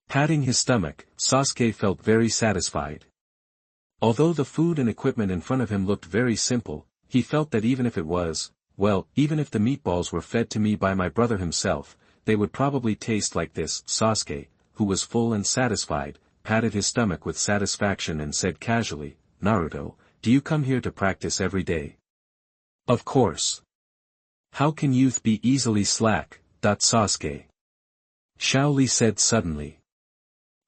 Patting his stomach, Sasuke felt very satisfied. Although the food and equipment in front of him looked very simple, he felt that even if it was, well, even if the meatballs were fed to me by my brother himself, they would probably taste like this. Sasuke, who was full and satisfied, patted his stomach with satisfaction and said casually, "Naruto, do you come here to practice every day?" "Of course. How can youth be easily slack, Sasuke?" Shaoli said suddenly.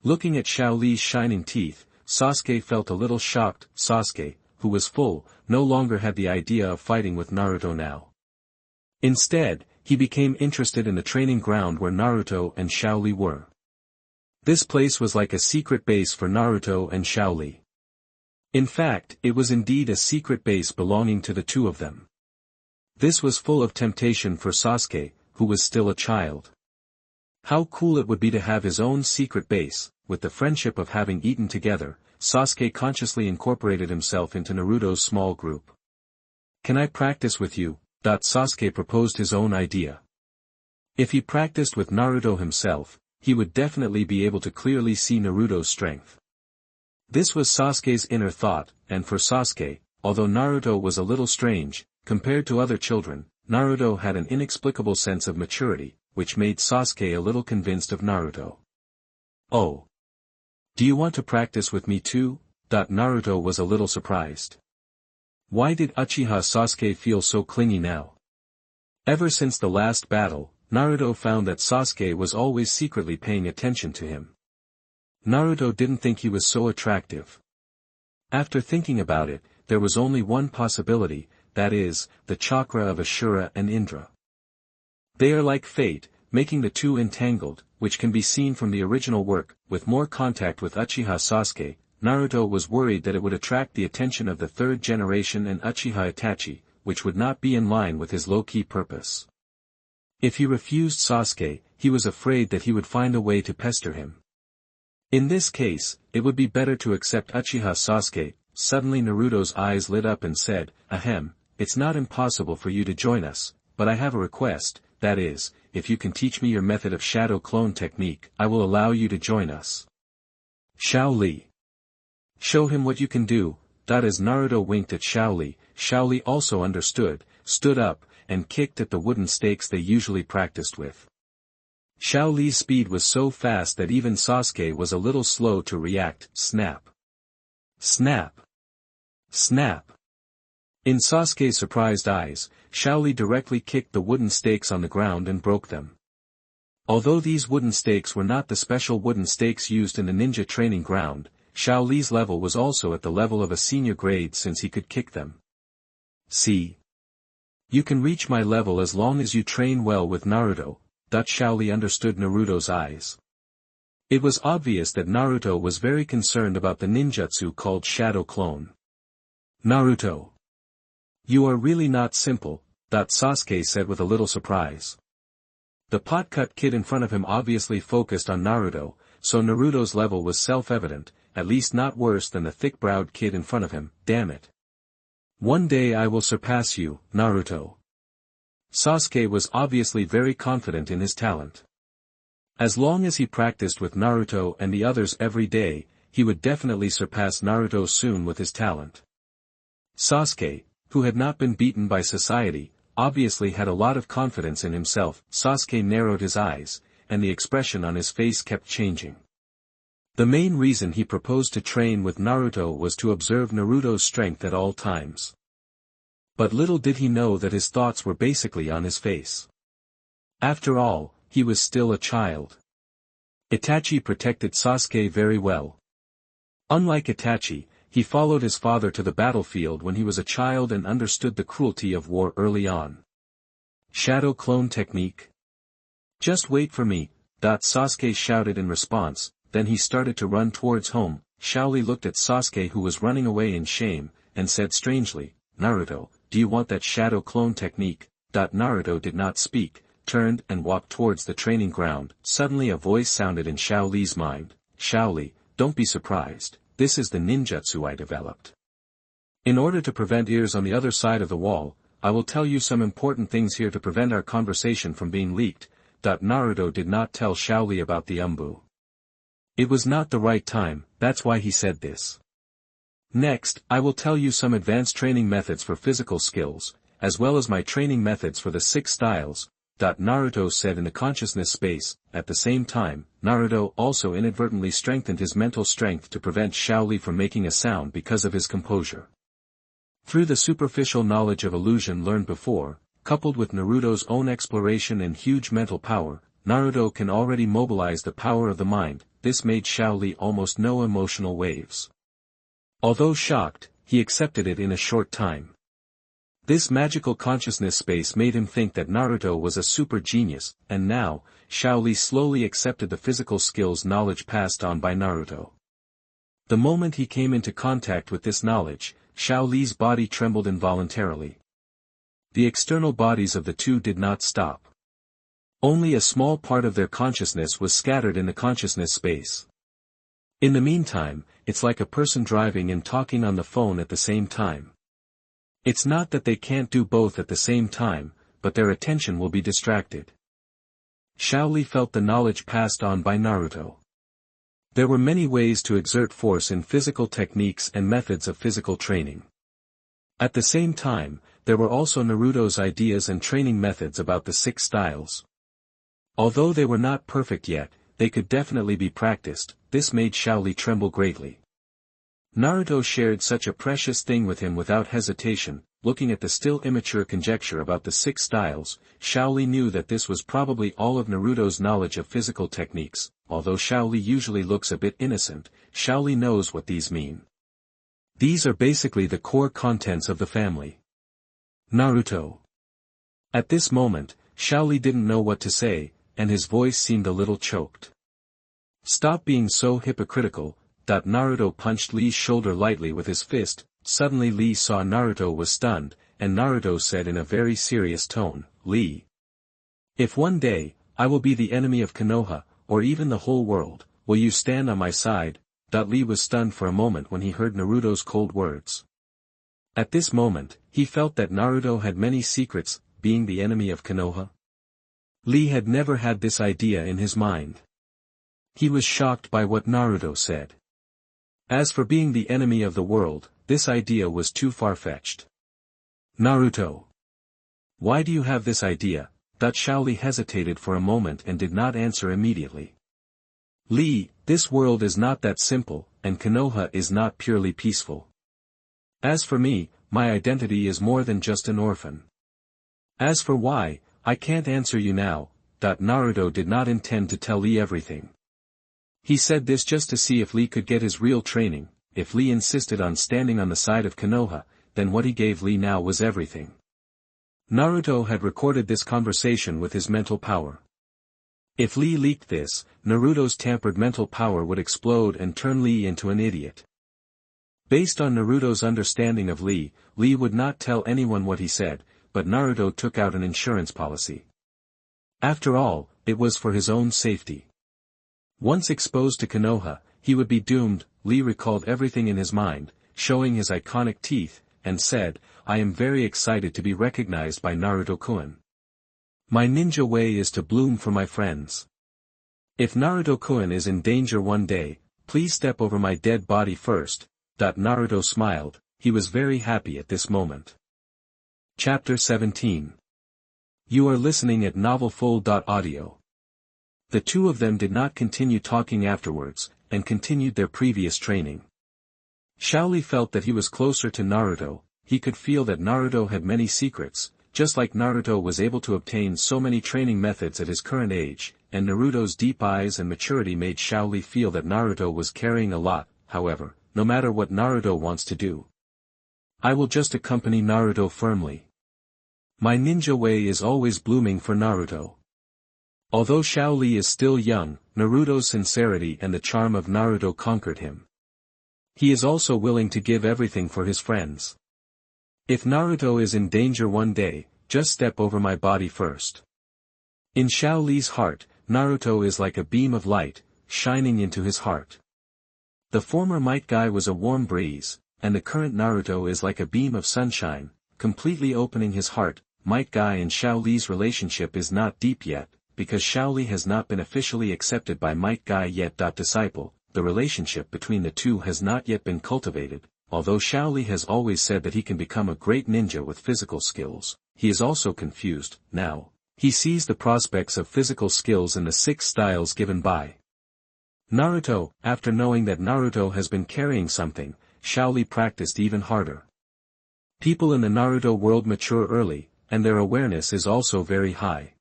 Looking at Shaoli's shining teeth, Sasuke felt a little shocked. Sasuke, who was full, no longer had the idea of fighting with Naruto now. Instead, he became interested in the training ground where Naruto and Shaoli were. This place was like a secret base for Naruto and Shaoli. In fact, it was indeed a secret base belonging to the two of them. This was full of temptation for Sasuke, who was still a child. How cool it would be to have his own secret base. With the friendship of having eaten together, Sasuke consciously incorporated himself into Naruto's small group. "Can I practice with you?" Sasuke proposed his own idea. If he practiced with Naruto himself, he would definitely be able to clearly see Naruto's strength. This was Sasuke's inner thought, and for Sasuke, although Naruto was a little strange, compared to other children, Naruto had an inexplicable sense of maturity, which made Sasuke a little convinced of Naruto. "Oh. Do you want to practice with me too?" Naruto was a little surprised. Why did Uchiha Sasuke feel so clingy now? Ever since the last battle, Naruto found that Sasuke was always secretly paying attention to him. Naruto didn't think he was so attractive. After thinking about it, there was only one possibility, that is, the chakra of Ashura and Indra. They are like fate, making the two entangled, which can be seen from the original work. With more contact with Uchiha Sasuke, Naruto was worried that it would attract the attention of the third generation and Uchiha Itachi, which would not be in line with his low-key purpose. If he refused Sasuke, he was afraid that he would find a way to pester him. In this case, it would be better to accept Uchiha Sasuke. Suddenly Naruto's eyes lit up and said, "Ahem, it's not impossible for you to join us, but I have a request, that is, if you can teach me your method of shadow clone technique, I will allow you to join us." Shaoli. "Show him what you can do." As Naruto winked at Shaoli, Shaoli also understood, stood up, and kicked at the wooden stakes they usually practiced with. Shaoli's speed was so fast that even Sasuke was a little slow to react. Snap. Snap. Snap. In Sasuke's surprised eyes, Shaoli directly kicked the wooden stakes on the ground and broke them. Although these wooden stakes were not the special wooden stakes used in the ninja training ground, Shaoli's level was also at the level of a senior grade since he could kick them. "See? You can reach my level as long as you train well with Naruto." Shaoli understood Naruto's eyes. It was obvious that Naruto was very concerned about the ninjutsu called Shadow Clone. "Naruto. You are really not simple," Sasuke said with a little surprise. The pot-cut kid in front of him obviously focused on Naruto, so Naruto's level was self-evident, at least not worse than the thick-browed kid in front of him. "Damn it. One day I will surpass you, Naruto." Sasuke was obviously very confident in his talent. As long as he practiced with Naruto and the others every day, he would definitely surpass Naruto soon with his talent. Sasuke, who had not been beaten by society, obviously had a lot of confidence in himself. Sasuke narrowed his eyes, and the expression on his face kept changing. The main reason he proposed to train with Naruto was to observe Naruto's strength at all times. But little did he know that his thoughts were basically on his face. After all, he was still a child. Itachi protected Sasuke very well. Unlike Itachi, he followed his father to the battlefield when he was a child and understood the cruelty of war early on. Shadow clone technique? Just wait for me, Sasuke shouted in response, then he started to run towards home. Shaoli looked at Sasuke who was running away in shame, and said strangely, Naruto, do you want that shadow clone technique? Naruto did not speak, turned and walked towards the training ground. Suddenly a voice sounded in Shaoli's mind, Shaoli, don't be surprised, this is the ninjutsu I developed. In order to prevent ears on the other side of the wall, I will tell you some important things here to prevent our conversation from being leaked. Naruto did not tell Shaoli about the umbu. It was not the right time, that's why he said this. Next, I will tell you some advanced training methods for physical skills, as well as my training methods for the 6 styles, Naruto said in the consciousness space. At the same time, Naruto also inadvertently strengthened his mental strength to prevent Shaoli from making a sound because of his composure. Through the superficial knowledge of illusion learned before, coupled with Naruto's own exploration and huge mental power, Naruto can already mobilize the power of the mind. This made Shaoli almost no emotional waves. Although shocked, he accepted it in a short time. This magical consciousness space made him think that Naruto was a super genius, and now, Shaoli slowly accepted the physical skills knowledge passed on by Naruto. The moment he came into contact with this knowledge, Shaoli's body trembled involuntarily. The external bodies of the two did not stop. Only a small part of their consciousness was scattered in the consciousness space. In the meantime, it's like a person driving and talking on the phone at the same time. It's not that they can't do both at the same time, but their attention will be distracted. Shaoli felt the knowledge passed on by Naruto. There were many ways to exert force in physical techniques and methods of physical training. At the same time, there were also Naruto's ideas and training methods about the 6 styles. Although they were not perfect yet, they could definitely be practiced. This made Shaoli tremble greatly. Naruto shared such a precious thing with him without hesitation. Looking at the still immature conjecture about the 6 styles, Shaoli knew that this was probably all of Naruto's knowledge of physical techniques. Although Shaoli usually looks a bit innocent, Shaoli knows what these mean. These are basically the core contents of the family. Naruto. At this moment, Shaoli didn't know what to say, and his voice seemed a little choked. Stop being so hypocritical. Naruto punched Lee's shoulder lightly with his fist. Suddenly Lee saw Naruto was stunned, and Naruto said in a very serious tone, Lee. If one day, I will be the enemy of Konoha, or even the whole world, will you stand on my side? Lee was stunned for a moment when he heard Naruto's cold words. At this moment, he felt that Naruto had many secrets, being the enemy of Konoha. Lee had never had this idea in his mind. He was shocked by what Naruto said. As for being the enemy of the world, this idea was too far-fetched. Naruto. Why do you have this idea? Shaoli hesitated for a moment and did not answer immediately. Lee, this world is not that simple, and Konoha is not purely peaceful. As for me, my identity is more than just an orphan. As for why, I can't answer you now. Naruto did not intend to tell Lee everything. He said this just to see if Lee could get his real training. If Lee insisted on standing on the side of Konoha, then what he gave Lee now was everything. Naruto had recorded this conversation with his mental power. If Lee leaked this, Naruto's tampered mental power would explode and turn Lee into an idiot. Based on Naruto's understanding of Lee, Lee would not tell anyone what he said, but Naruto took out an insurance policy. After all, it was for his own safety. Once exposed to Konoha, he would be doomed. Lee recalled everything in his mind, showing his iconic teeth, and said, I am very excited to be recognized by Naruto-kun. My ninja way is to bloom for my friends. If Naruto-kun is in danger one day, please step over my dead body first. Naruto smiled, he was very happy at this moment. Chapter 17. You are listening at novelfull.audio. The two of them did not continue talking afterwards, and continued their previous training. Shaoli felt that he was closer to Naruto. He could feel that Naruto had many secrets, just like Naruto was able to obtain so many training methods at his current age, and Naruto's deep eyes and maturity made Shaoli feel that Naruto was carrying a lot. However, no matter what Naruto wants to do, I will just accompany Naruto firmly. My ninja way is always blooming for Naruto. Although Shaoli is still young, Naruto's sincerity and the charm of Naruto conquered him. He is also willing to give everything for his friends. If Naruto is in danger one day, just step over my body first. In Shaoli's heart, Naruto is like a beam of light, shining into his heart. The former Might Guy was a warm breeze, and the current Naruto is like a beam of sunshine, completely opening his heart. Might Guy and Shaoli's relationship is not deep yet, because Shaoli has not been officially accepted by Might Guy yet. Disciple, the relationship between the two has not yet been cultivated. Although Shaoli has always said that he can become a great ninja with physical skills, he is also confused. Now, he sees the prospects of physical skills in the 6 styles given by Naruto. After knowing that Naruto has been carrying something, Shaoli practiced even harder. People in the Naruto world mature early, and their awareness is also very high.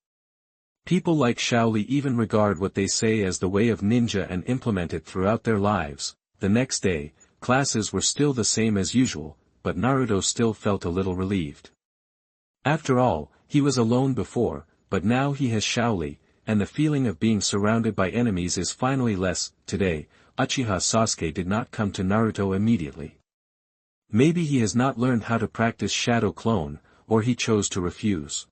People like Shaoli even regard what they say as the way of ninja and implement it throughout their lives. The next day, classes were still the same as usual, but Naruto still felt a little relieved. After all, he was alone before, but now he has Shaoli, and the feeling of being surrounded by enemies is finally less. Today, Uchiha Sasuke did not come to Naruto immediately. Maybe he has not learned how to practice Shadow Clone, or he chose to refuse.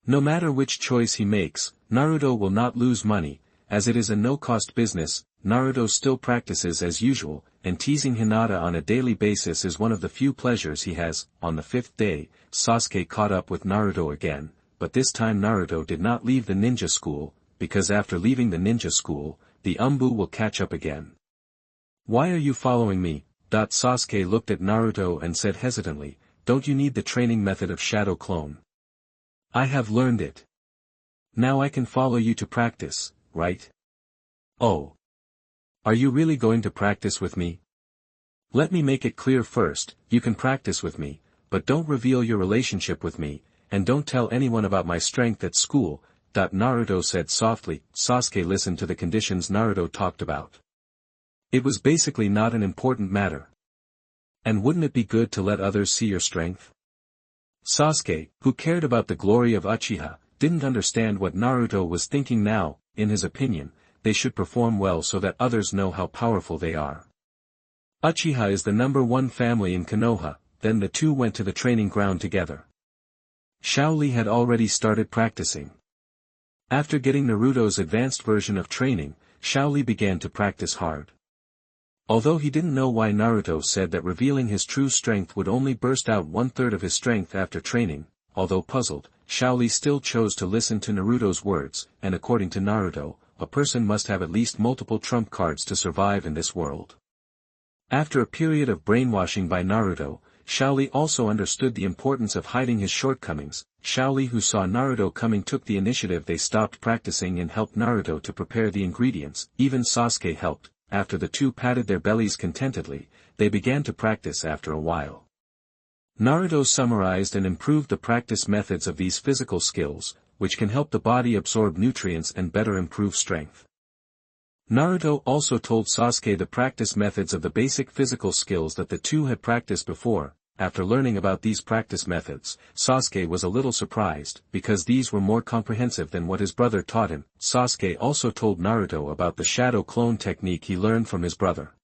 No matter which choice he makes, Naruto will not lose money, as it is a no-cost business. Naruto still practices as usual, and teasing Hinata on a daily basis is one of the few pleasures he has. On the 5th day, Sasuke caught up with Naruto again, but this time Naruto did not leave the ninja school, because after leaving the ninja school, the Umbu will catch up again. Why are you following me? Sasuke looked at Naruto and said hesitantly, don't you need the training method of Shadow Clone? I have learned it. Now I can follow you to practice, right? Oh. Are you really going to practice with me? Let me make it clear first, you can practice with me, but don't reveal your relationship with me, and don't tell anyone about my strength at school. Naruto said softly. Sasuke listened to the conditions Naruto talked about. It was basically not an important matter. And wouldn't it be good to let others see your strength? Sasuke, who cared about the glory of Uchiha, didn't understand what Naruto was thinking now. In his opinion, they should perform well so that others know how powerful they are. Uchiha is the #1 family in Konoha. Then the two went to the training ground together. Shaoli had already started practicing. After getting Naruto's advanced version of training, Shaoli began to practice hard. Although he didn't know why Naruto said that revealing his true strength would only burst out 1/3 of his strength after training, although puzzled, Shaoli still chose to listen to Naruto's words, and according to Naruto, a person must have at least multiple trump cards to survive in this world. After a period of brainwashing by Naruto, Shaoli also understood the importance of hiding his shortcomings. Shaoli, who saw Naruto coming, took the initiative. They stopped practicing and helped Naruto to prepare the ingredients. Even Sasuke helped. After the two patted their bellies contentedly, they began to practice after a while. Naruto summarized and improved the practice methods of these physical skills, which can help the body absorb nutrients and better improve strength. Naruto also told Sasuke the practice methods of the basic physical skills that the two had practiced before. After learning about these practice methods, Sasuke was a little surprised, because these were more comprehensive than what his brother taught him. Sasuke also told Naruto about the shadow clone technique he learned from his brother.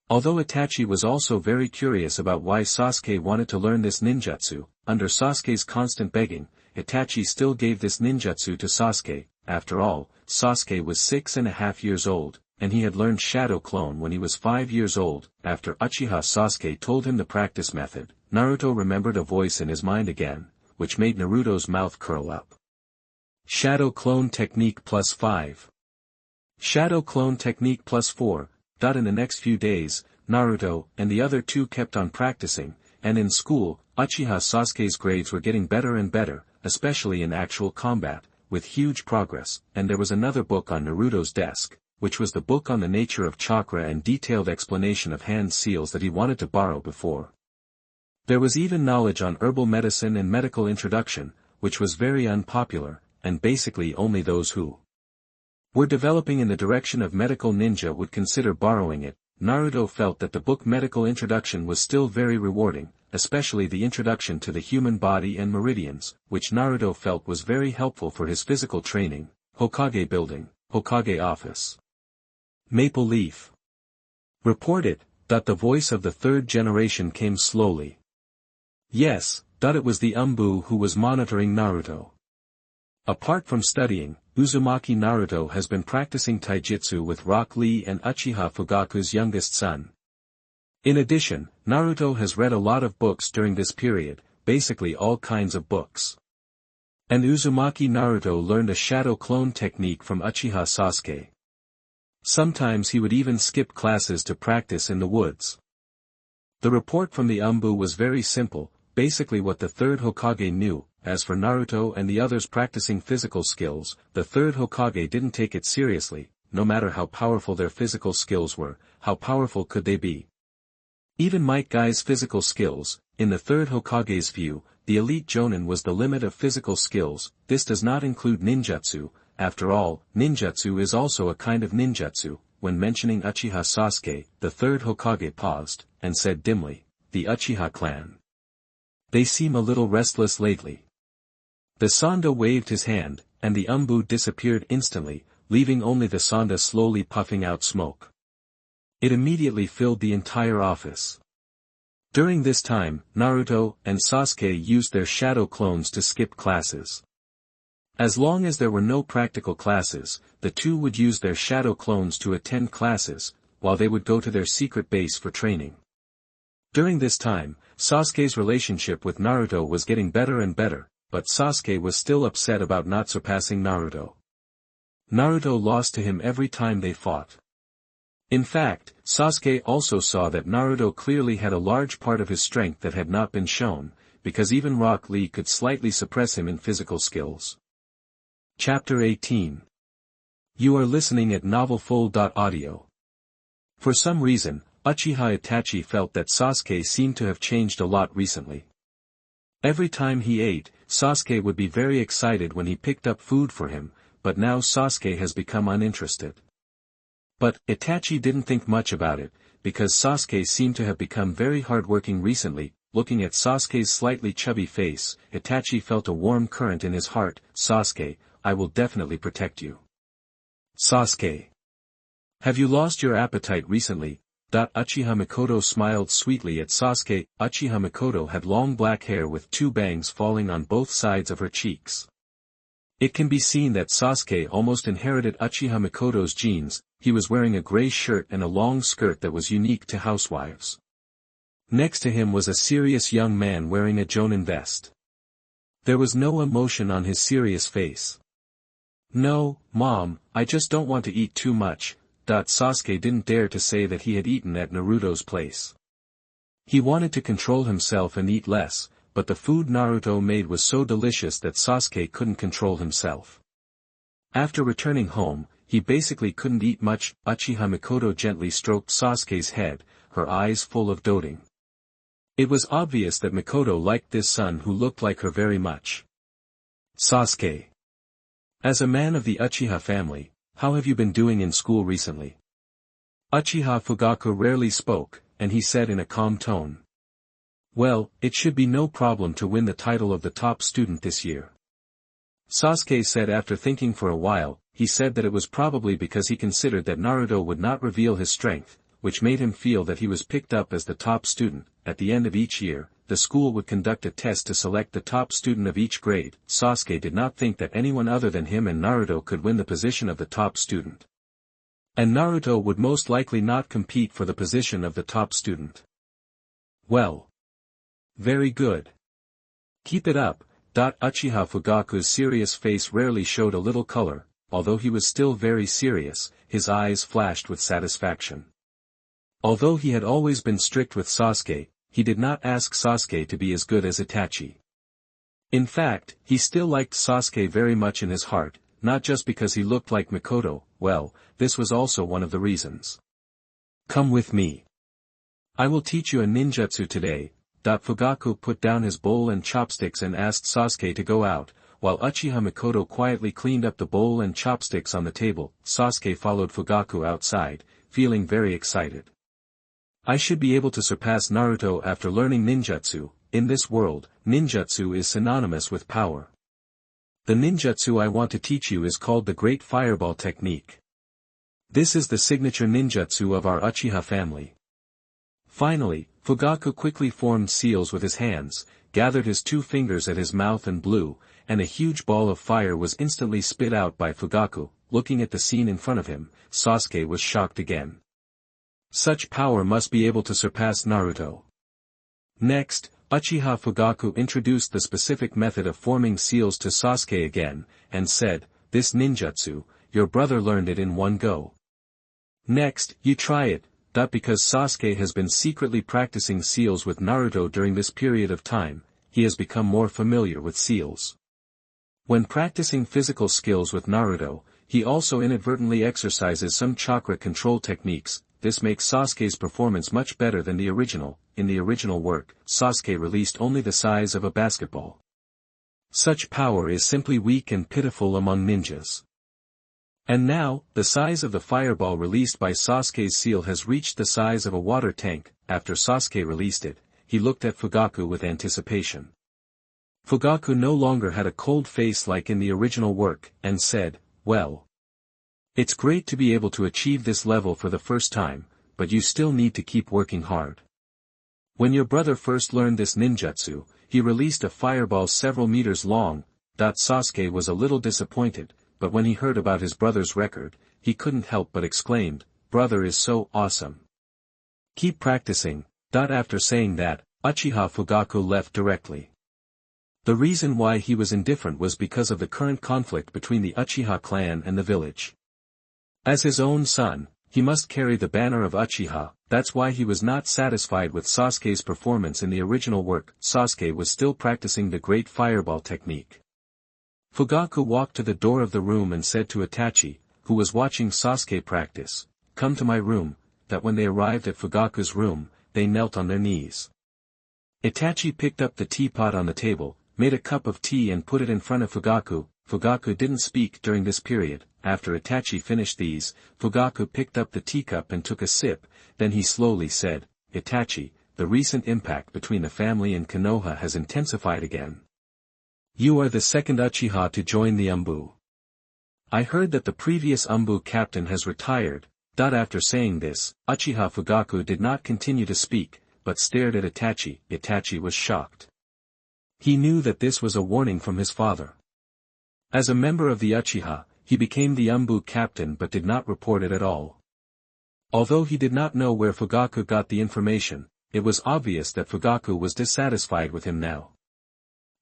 Although Itachi was also very curious about why Sasuke wanted to learn this ninjutsu, under Sasuke's constant begging, Itachi still gave this ninjutsu to Sasuke. After all, Sasuke was 6.5 years old, and he had learned Shadow Clone when he was 5 years old. After Uchiha Sasuke told him the practice method, Naruto remembered a voice in his mind again, which made Naruto's mouth curl up. Shadow Clone Technique +5. Shadow Clone Technique +4. In the next few days, Naruto and the other two kept on practicing, and in school, Uchiha Sasuke's grades were getting better and better, especially in actual combat, with huge progress, and there was another book on Naruto's desk, which was the book on the nature of chakra and detailed explanation of hand seals that he wanted to borrow before. There was even knowledge on herbal medicine and medical introduction, which was very unpopular, and basically only those who were developing in the direction of medical ninja would consider borrowing it. Naruto felt that the book Medical Introduction was still very rewarding, especially the introduction to the human body and meridians, which Naruto felt was very helpful for his physical training. Hokage Building, Hokage Office. Maple Leaf. Reported, that the voice of the third generation came slowly. Yes, that it was the Umbu who was monitoring Naruto. Apart from studying, Uzumaki Naruto has been practicing taijutsu with Rock Lee and Uchiha Fugaku's youngest son. In addition, Naruto has read a lot of books during this period, basically all kinds of books. And Uzumaki Naruto learned a shadow clone technique from Uchiha Sasuke. Sometimes he would even skip classes to practice in the woods. The report from the Umbu was very simple, basically what the third Hokage knew. As for Naruto and the others practicing physical skills, the third Hokage didn't take it seriously. No matter how powerful their physical skills were, how powerful could they be? Even Might Guy's physical skills, in the third Hokage's view, the elite Jonin was the limit of physical skills. This does not include ninjutsu. After all, ninjutsu is also a kind of ninjutsu. When mentioning Uchiha Sasuke, the third Hokage paused, and said dimly, the Uchiha clan. They seem a little restless lately. The Sanda waved his hand, and the Umbu disappeared instantly, leaving only the Sanda slowly puffing out smoke. It immediately filled the entire office. During this time, Naruto and Sasuke used their shadow clones to skip classes. As long as there were no practical classes, the two would use their shadow clones to attend classes, while they would go to their secret base for training. During this time, Sasuke's relationship with Naruto was getting better and better, but Sasuke was still upset about not surpassing Naruto. Naruto lost to him every time they fought. In fact, Sasuke also saw that Naruto clearly had a large part of his strength that had not been shown, because even Rock Lee could slightly suppress him in physical skills. Chapter 18. You are listening at novelfull.audio. For some reason, Uchiha Itachi felt that Sasuke seemed to have changed a lot recently. Every time he ate, Sasuke would be very excited when he picked up food for him, but now Sasuke has become uninterested. But Itachi didn't think much about it, because Sasuke seemed to have become very hardworking recently. Looking at Sasuke's slightly chubby face, Itachi felt a warm current in his heart. Sasuke, I will definitely protect you. Sasuke. Have you lost your appetite recently? Uchiha Mikoto smiled sweetly at Sasuke. Uchiha Mikoto had long black hair with two bangs falling on both sides of her cheeks. It can be seen that Sasuke almost inherited Uchiha Mikoto's genes. He was wearing a gray shirt and a long skirt that was unique to housewives. Next to him was a serious young man wearing a Jonin vest. There was no emotion on his serious face. No, Mom, I just don't want to eat too much. Sasuke didn't dare to say that he had eaten at Naruto's place. He wanted to control himself and eat less, but the food Naruto made was so delicious that Sasuke couldn't control himself. After returning home, he basically couldn't eat much. Uchiha Mikoto gently stroked Sasuke's head, her eyes full of doting. It was obvious that Mikoto liked this son who looked like her very much. Sasuke. As a man of the Uchiha family, how have you been doing in school recently? Uchiha Fugaku rarely spoke, and he said in a calm tone. Well, it should be no problem to win the title of the top student this year. Sasuke said after thinking for a while. He said that it was probably because he considered that Naruto would not reveal his strength, which made him feel that he was picked up as the top student. At the end of each year, the school would conduct a test to select the top student of each grade. Sasuke did not think that anyone other than him and Naruto could win the position of the top student. And Naruto would most likely not compete for the position of the top student. Well. Very good. Keep it up. Uchiha Fugaku's serious face rarely showed a little color. Although he was still very serious, his eyes flashed with satisfaction. Although he had always been strict with Sasuke, he did not ask Sasuke to be as good as Itachi. In fact, he still liked Sasuke very much in his heart, not just because he looked like Mikoto. Well, this was also one of the reasons. Come with me. I will teach you a ninjutsu today. Fugaku put down his bowl and chopsticks and asked Sasuke to go out, while Uchiha Mikoto quietly cleaned up the bowl and chopsticks on the table. Sasuke followed Fugaku outside, feeling very excited. I should be able to surpass Naruto after learning ninjutsu. In this world, ninjutsu is synonymous with power. The ninjutsu I want to teach you is called the Great Fireball Technique. This is the signature ninjutsu of our Uchiha family. Finally, Fugaku quickly formed seals with his hands, gathered his two fingers at his mouth and blew, and a huge ball of fire was instantly spit out by Fugaku. Looking at the scene in front of him, Sasuke was shocked again. Such power must be able to surpass Naruto. Next, Uchiha Fugaku introduced the specific method of forming seals to Sasuke again, and said, "This ninjutsu, your brother learned it in one go. Next, you try it." Because Sasuke has been secretly practicing seals with Naruto during this period of time, he has become more familiar with seals. When practicing physical skills with Naruto, he also inadvertently exercises some chakra control techniques. This makes Sasuke's performance much better than the original. In the original work, Sasuke released only the size of a basketball. Such power is simply weak and pitiful among ninjas. And now, the size of the fireball released by Sasuke's seal has reached the size of a water tank. After Sasuke released it, he looked at Fugaku with anticipation. Fugaku no longer had a cold face like in the original work, and said, "Well, it's great to be able to achieve this level for the first time, but you still need to keep working hard. When your brother first learned this ninjutsu, he released a fireball several meters long." Sasuke was a little disappointed, but when he heard about his brother's record, he couldn't help but exclaimed, "Brother is so awesome. Keep practicing." After saying that, Uchiha Fugaku left directly. The reason why he was indifferent was because of the current conflict between the Uchiha clan and the village. As his own son, he must carry the banner of Uchiha. That's why he was not satisfied with Sasuke's performance in the original work. Sasuke was still practicing the Great Fireball Technique. Fugaku walked to the door of the room and said to Itachi, who was watching Sasuke practice, "Come to my room." When they arrived at Fugaku's room, they knelt on their knees. Itachi picked up the teapot on the table, made a cup of tea and put it in front of Fugaku. Fugaku didn't speak during this period. After Itachi finished these, Fugaku picked up the teacup and took a sip, then he slowly said, "Itachi, the recent impact between the family and Konoha has intensified again. You are the second Uchiha to join the Umbu. I heard that the previous Umbu captain has retired." After saying this, Uchiha Fugaku did not continue to speak, but stared at Itachi. Itachi was shocked. He knew that this was a warning from his father. As a member of the Uchiha, he became the Umbu captain but did not report it at all. Although he did not know where Fugaku got the information, it was obvious that Fugaku was dissatisfied with him now.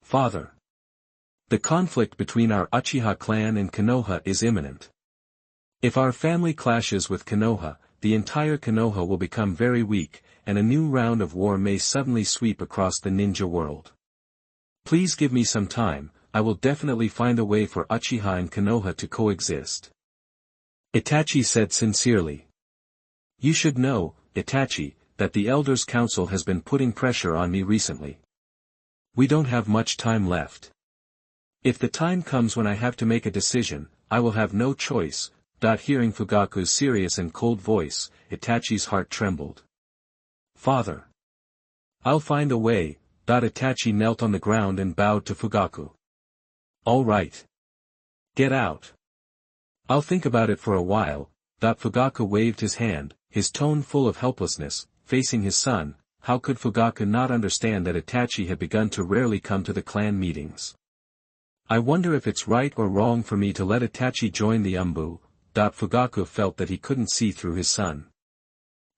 "Father. The conflict between our Uchiha clan and Konoha is imminent. If our family clashes with Konoha, the entire Konoha will become very weak, and a new round of war may suddenly sweep across the ninja world. Please give me some time. I will definitely find a way for Uchiha and Konoha to coexist." Itachi said sincerely. "You should know, Itachi, that the Elders' Council has been putting pressure on me recently. We don't have much time left. If the time comes when I have to make a decision, I will have no choice." Hearing Fugaku's serious and cold voice, Itachi's heart trembled. "Father. I'll find a way." Itachi knelt on the ground and bowed to Fugaku. "All right. Get out. I'll think about it for a while." Fugaku waved his hand, his tone full of helplessness, facing his son. How could Fugaku not understand that Itachi had begun to rarely come to the clan meetings? "I wonder if it's right or wrong for me to let Itachi join the Umbu." Fugaku felt that he couldn't see through his son.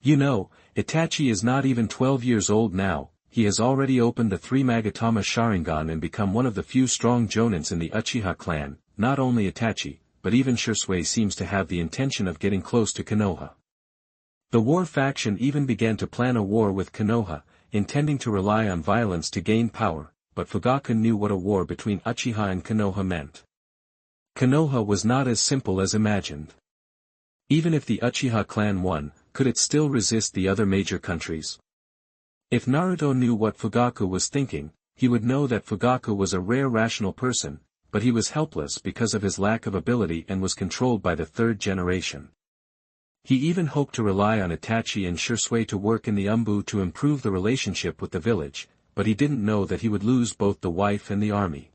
"You know, Itachi is not even 12 years old now. He has already opened the 3 Magatama Sharingan and become one of the few strong jonins in the Uchiha clan. Not only Itachi, but even Shisui seems to have the intention of getting close to Konoha. The war faction even began to plan a war with Konoha, intending to rely on violence to gain power." but Fugaku knew what a war between Uchiha and Konoha meant. Konoha was not as simple as imagined. Even if the Uchiha clan won, could it still resist the other major countries? If Naruto knew what Fugaku was thinking, he would know that Fugaku was a rare rational person, but he was helpless because of his lack of ability and was controlled by the third generation. He even hoped to rely on Itachi and Shisui to work in the Umbu to improve the relationship with the village, but he didn't know that he would lose both the wife and the army.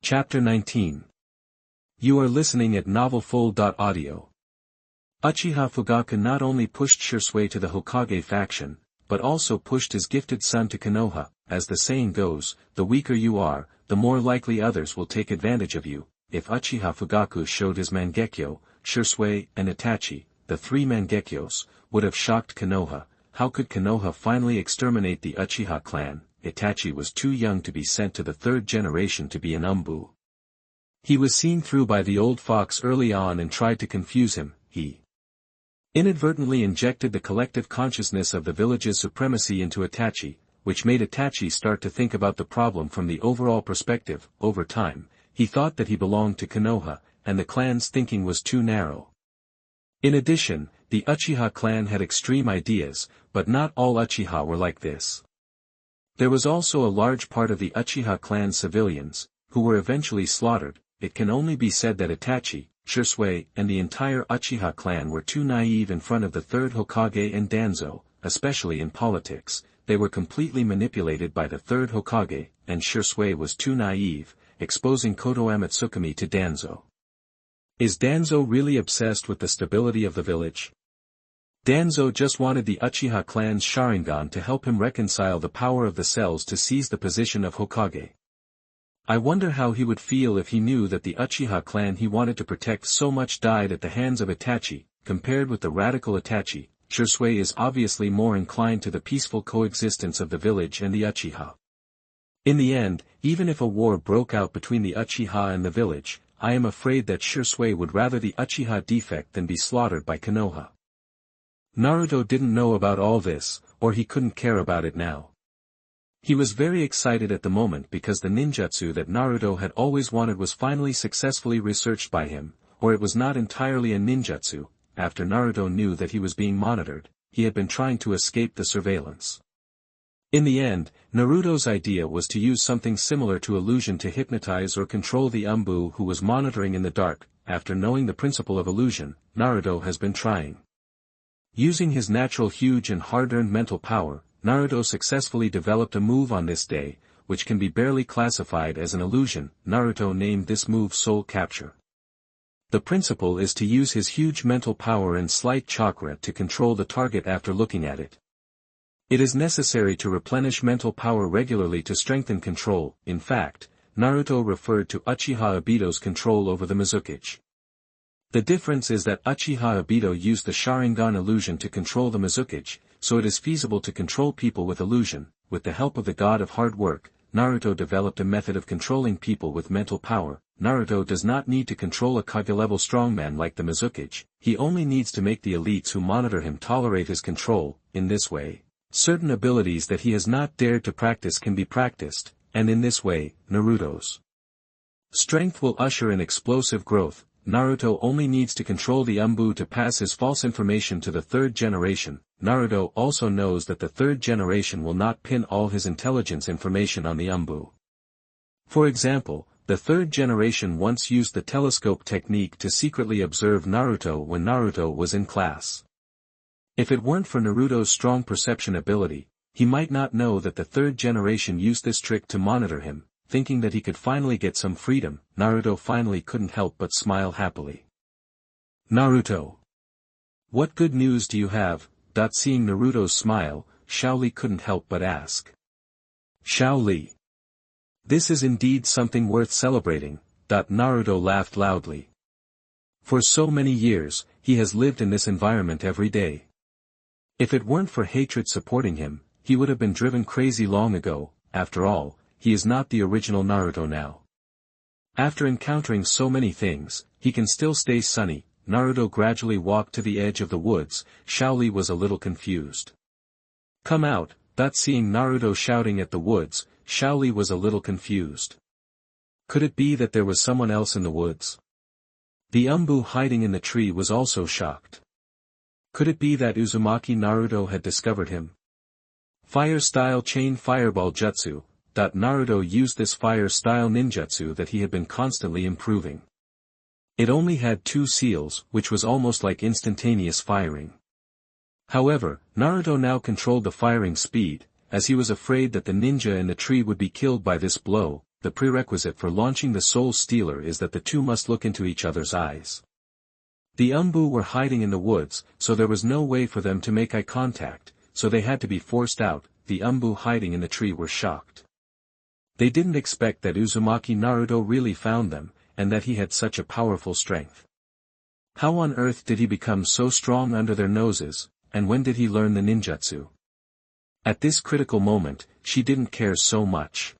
Chapter 19. You are listening at novelfull.audio. Uchiha Fugaku not only pushed Shisui to the Hokage faction, but also pushed his gifted son to Konoha. As the saying goes, the weaker you are, the more likely others will take advantage of you. If Uchiha Fugaku showed his Mangekyo, Shisui and Itachi, the three Mangekyos, would have shocked Konoha. How could Konoha finally exterminate the Uchiha clan? Itachi was too young to be sent to the third generation to be an Umbu. He was seen through by the old fox early on and tried to confuse him. He inadvertently injected the collective consciousness of the village's supremacy into Itachi, which made Itachi start to think about the problem from the overall perspective. Over time, he thought that he belonged to Konoha, and the clan's thinking was too narrow. In addition, the Uchiha clan had extreme ideas, but not all Uchiha were like this. There was also a large part of the Uchiha clan's civilians, who were eventually slaughtered. It can only be said that Itachi, Shisui and the entire Uchiha clan were too naive in front of the third Hokage and Danzo, especially in politics. They were completely manipulated by the third Hokage, and Shisui was too naive, exposing Kotoa Tsukumi to Danzo. Is Danzo really obsessed with the stability of the village? Danzo just wanted the Uchiha clan's Sharingan to help him reconcile the power of the cells to seize the position of Hokage. I wonder how he would feel if he knew that the Uchiha clan he wanted to protect so much died at the hands of Itachi. Compared with the radical Itachi, Shisui is obviously more inclined to the peaceful coexistence of the village and the Uchiha. In the end, even if a war broke out between the Uchiha and the village, I am afraid that Shisui would rather the Uchiha defect than be slaughtered by Konoha. Naruto didn't know about all this, or he couldn't care about it now. He was very excited at the moment because the ninjutsu that Naruto had always wanted was finally successfully researched by him, or it was not entirely a ninjutsu. After Naruto knew that he was being monitored, he had been trying to escape the surveillance. In the end, Naruto's idea was to use something similar to illusion to hypnotize or control the Umbu who was monitoring in the dark. After knowing the principle of illusion, Naruto has been trying. Using his natural huge and hard-earned mental power, Naruto successfully developed a move on this day, which can be barely classified as an illusion. Naruto named this move Soul Capture. The principle is to use his huge mental power and slight chakra to control the target after looking at it. It is necessary to replenish mental power regularly to strengthen control. In fact, Naruto referred to Uchiha Obito's control over the Mizukichi. The difference is that Uchiha Obito used the Sharingan illusion to control the Mizukichi, so it is feasible to control people with illusion. With the help of the god of hard work, Naruto developed a method of controlling people with mental power. Naruto does not need to control a Kage-level strongman like the Mizukichi, he only needs to make the elites who monitor him tolerate his control. In this way, certain abilities that he has not dared to practice can be practiced, and in this way, Naruto's strength will usher in explosive growth. Naruto only needs to control the Umbu to pass his false information to the third generation. Naruto also knows that the third generation will not pin all his intelligence information on the Umbu. For example, the third generation once used the telescope technique to secretly observe Naruto when Naruto was in class. If it weren't for Naruto's strong perception ability, he might not know that the third generation used this trick to monitor him. Thinking that he could finally get some freedom, Naruto finally couldn't help but smile happily. Naruto. What good news do you have? Seeing Naruto's smile, Shaoli couldn't help but ask. Shaoli. This is indeed something worth celebrating. Naruto laughed loudly. For so many years, he has lived in this environment every day. If it weren't for hatred supporting him, he would have been driven crazy long ago. After all, he is not the original Naruto now. After encountering so many things, he can still stay sunny. Naruto gradually walked to the edge of the woods. Shaoli was a little confused. Come out. Seeing Naruto shouting at the woods, Xiao Li was a little confused. Could it be that there was someone else in the woods? The Umbu hiding in the tree was also shocked. Could it be that Uzumaki Naruto had discovered him? Fire-style chain fireball jutsu. Naruto used this fire-style ninjutsu that he had been constantly improving. It only had 2 seals, which was almost like instantaneous firing. However, Naruto now controlled the firing speed, as he was afraid that the ninja in the tree would be killed by this blow. The prerequisite for launching the Soul Stealer is that the two must look into each other's eyes. The Umbu were hiding in the woods, so there was no way for them to make eye contact, so they had to be forced out. The Umbu hiding in the tree were shocked. They didn't expect that Uzumaki Naruto really found them, and that he had such a powerful strength. How on earth did he become so strong under their noses, and when did he learn the ninjutsu? At this critical moment, she didn't care so much.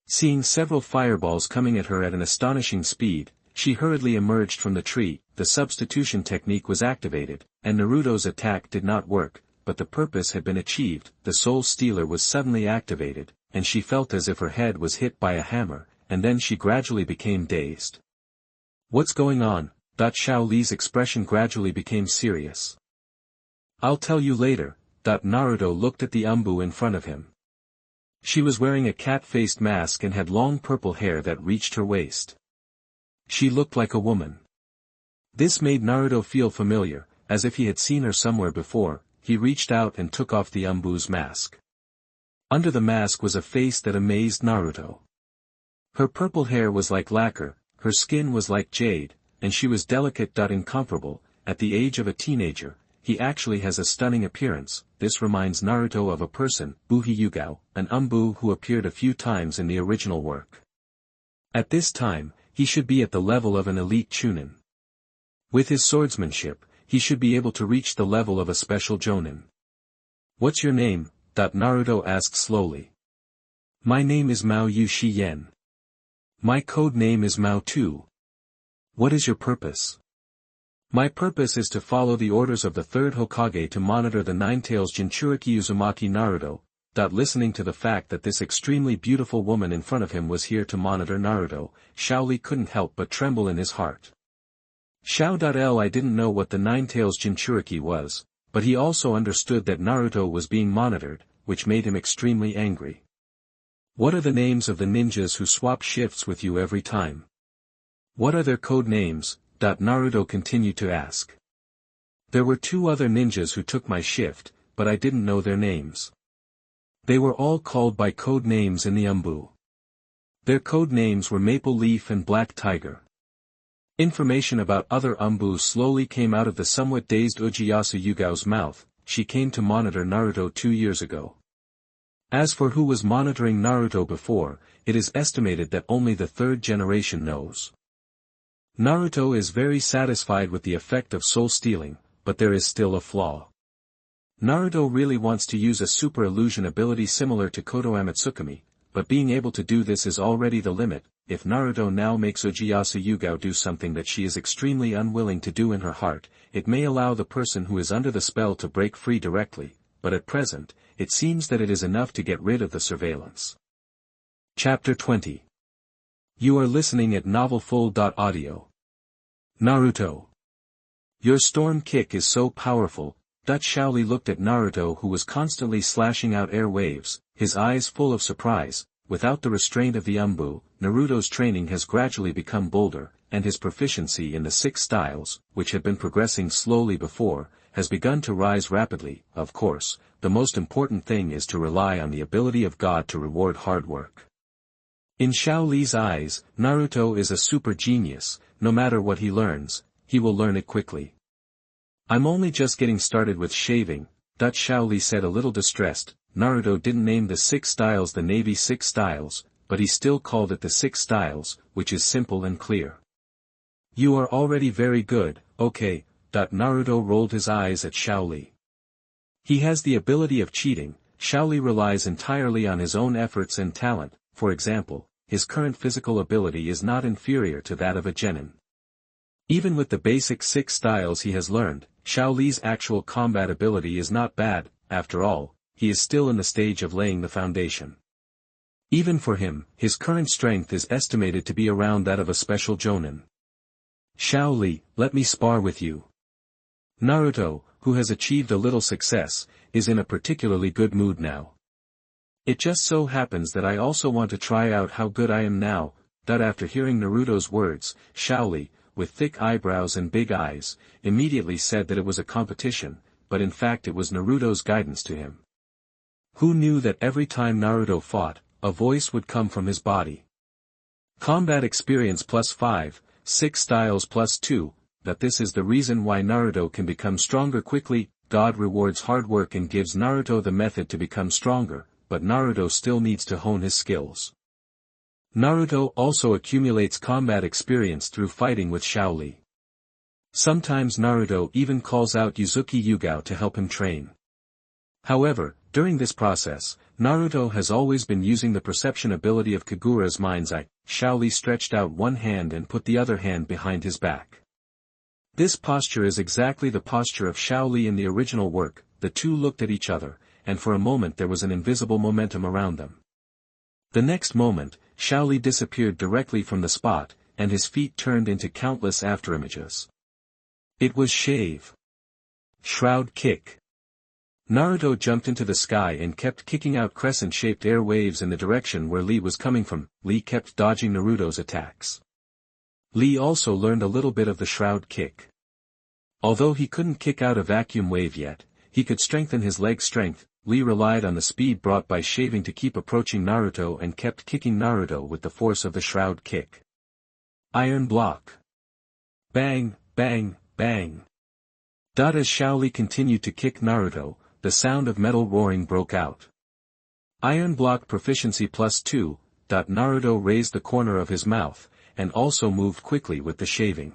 Seeing several fireballs coming at her at an astonishing speed, she hurriedly emerged from the tree. The substitution technique was activated, and Naruto's attack did not work, but the purpose had been achieved. The Soul Stealer was suddenly activated, and she felt as if her head was hit by a hammer, and then she gradually became dazed. What's going on? Xiao Li's expression gradually became serious. I'll tell you later. Naruto looked at the Umbu in front of him. She was wearing a cat-faced mask and had long purple hair that reached her waist. She looked like a woman. This made Naruto feel familiar, as if he had seen her somewhere before. He reached out and took off the Umbu's mask. Under the mask was a face that amazed Naruto. Her purple hair was like lacquer, her skin was like jade, and she was delicate. Incomparable. At the age of a teenager, he actually has a stunning appearance. This reminds Naruto of a person, Buhi Yugao, an Umbu who appeared a few times in the original work. At this time, he should be at the level of an elite chunin. With his swordsmanship, he should be able to reach the level of a special jonin. What's your name? Naruto asked slowly. My name is Mao Yu Shiyen. My code name is Mao Tu. What is your purpose? My purpose is to follow the orders of the third Hokage to monitor the Ninetales Jinchuriki Uzumaki Naruto. Listening to the fact that this extremely beautiful woman in front of him was here to monitor Naruto, Xiao Li couldn't help but tremble in his heart. Xiao. I didn't know what the Ninetales Jinchuriki was, but he also understood that Naruto was being monitored, which made him extremely angry. What are the names of the ninjas who swap shifts with you every time? What are their code names? Naruto continued to ask. There were 2 other ninjas who took my shift, but I didn't know their names. They were all called by code names in the Umbu. Their code names were Maple Leaf and Black Tiger. Information about other Umbu slowly came out of the somewhat dazed Ujiyasu Yugao's mouth. She came to monitor Naruto 2 years ago. As for who was monitoring Naruto before, it is estimated that only the 3rd generation knows. Naruto is very satisfied with the effect of soul stealing, but there is still a flaw. Naruto really wants to use a super illusion ability similar to Koto Amatsukami, but being able to do this is already the limit. If Naruto now makes Ujiyasu Yugao do something that she is extremely unwilling to do in her heart, it may allow the person who is under the spell to break free directly, but at present, it seems that it is enough to get rid of the surveillance. Chapter 20. You are listening at novelfull.audio. Naruto. Your storm kick is so powerful. Xiao Li looked at Naruto, who was constantly slashing out air waves, his eyes full of surprise. Without the restraint of the Umbu, Naruto's training has gradually become bolder, and his proficiency in the 6 styles, which had been progressing slowly before, has begun to rise rapidly. Of course, the most important thing is to rely on the ability of God to reward hard work. In Xiao Li's eyes, Naruto is a super genius. No matter what he learns, he will learn it quickly. I'm only just getting started with shaving, Xiao Li said a little distressed. Naruto didn't name the 6 styles the Navy 6 styles, but he still called it the 6 styles, which is simple and clear. You are already very good, okay. Naruto rolled his eyes at Xiao Li. He has the ability of cheating. Xiao Li relies entirely on his own efforts and talent. For example, his current physical ability is not inferior to that of a genin. Even with the basic 6 styles he has learned, Xiao Li's actual combat ability is not bad. After all, he is still in the stage of laying the foundation. Even for him, his current strength is estimated to be around that of a special jonin. Xiao Li, let me spar with you. Naruto, who has achieved a little success, is in a particularly good mood now. It just so happens that I also want to try out how good I am now. After hearing Naruto's words, Xiao Li, with thick eyebrows and big eyes, immediately said that it was a competition, but in fact it was Naruto's guidance to him. Who knew that every time Naruto fought, a voice would come from his body? Combat experience +5, 6 styles +2, that this is the reason why Naruto can become stronger quickly. God rewards hard work and gives Naruto the method to become stronger, but Naruto still needs to hone his skills. Naruto also accumulates combat experience through fighting with Xiao Li. Sometimes Naruto even calls out Uzuki Yugao to help him train. However, during this process, Naruto has always been using the perception ability of Kagura's mind's eye. Xiao Li stretched out one hand and put the other hand behind his back. This posture is exactly the posture of Xiao Li in the original work. The two looked at each other, and for a moment there was an invisible momentum around them. The next moment, Xiao Li disappeared directly from the spot, and his feet turned into countless afterimages. It was Shave. Shroud Kick. Naruto jumped into the sky and kept kicking out crescent-shaped air waves in the direction where Lee was coming from. Lee kept dodging Naruto's attacks. Lee also learned a little bit of the Shroud Kick. Although he couldn't kick out a vacuum wave yet, he could strengthen his leg strength. Lee relied on the speed brought by shaving to keep approaching Naruto and kept kicking Naruto with the force of the Shroud Kick. Iron Block. Bang, bang, bang. As Xiao Li continued to kick Naruto, the sound of metal roaring broke out. Iron Block proficiency +2. Naruto raised the corner of his mouth, and also moved quickly with the shaving.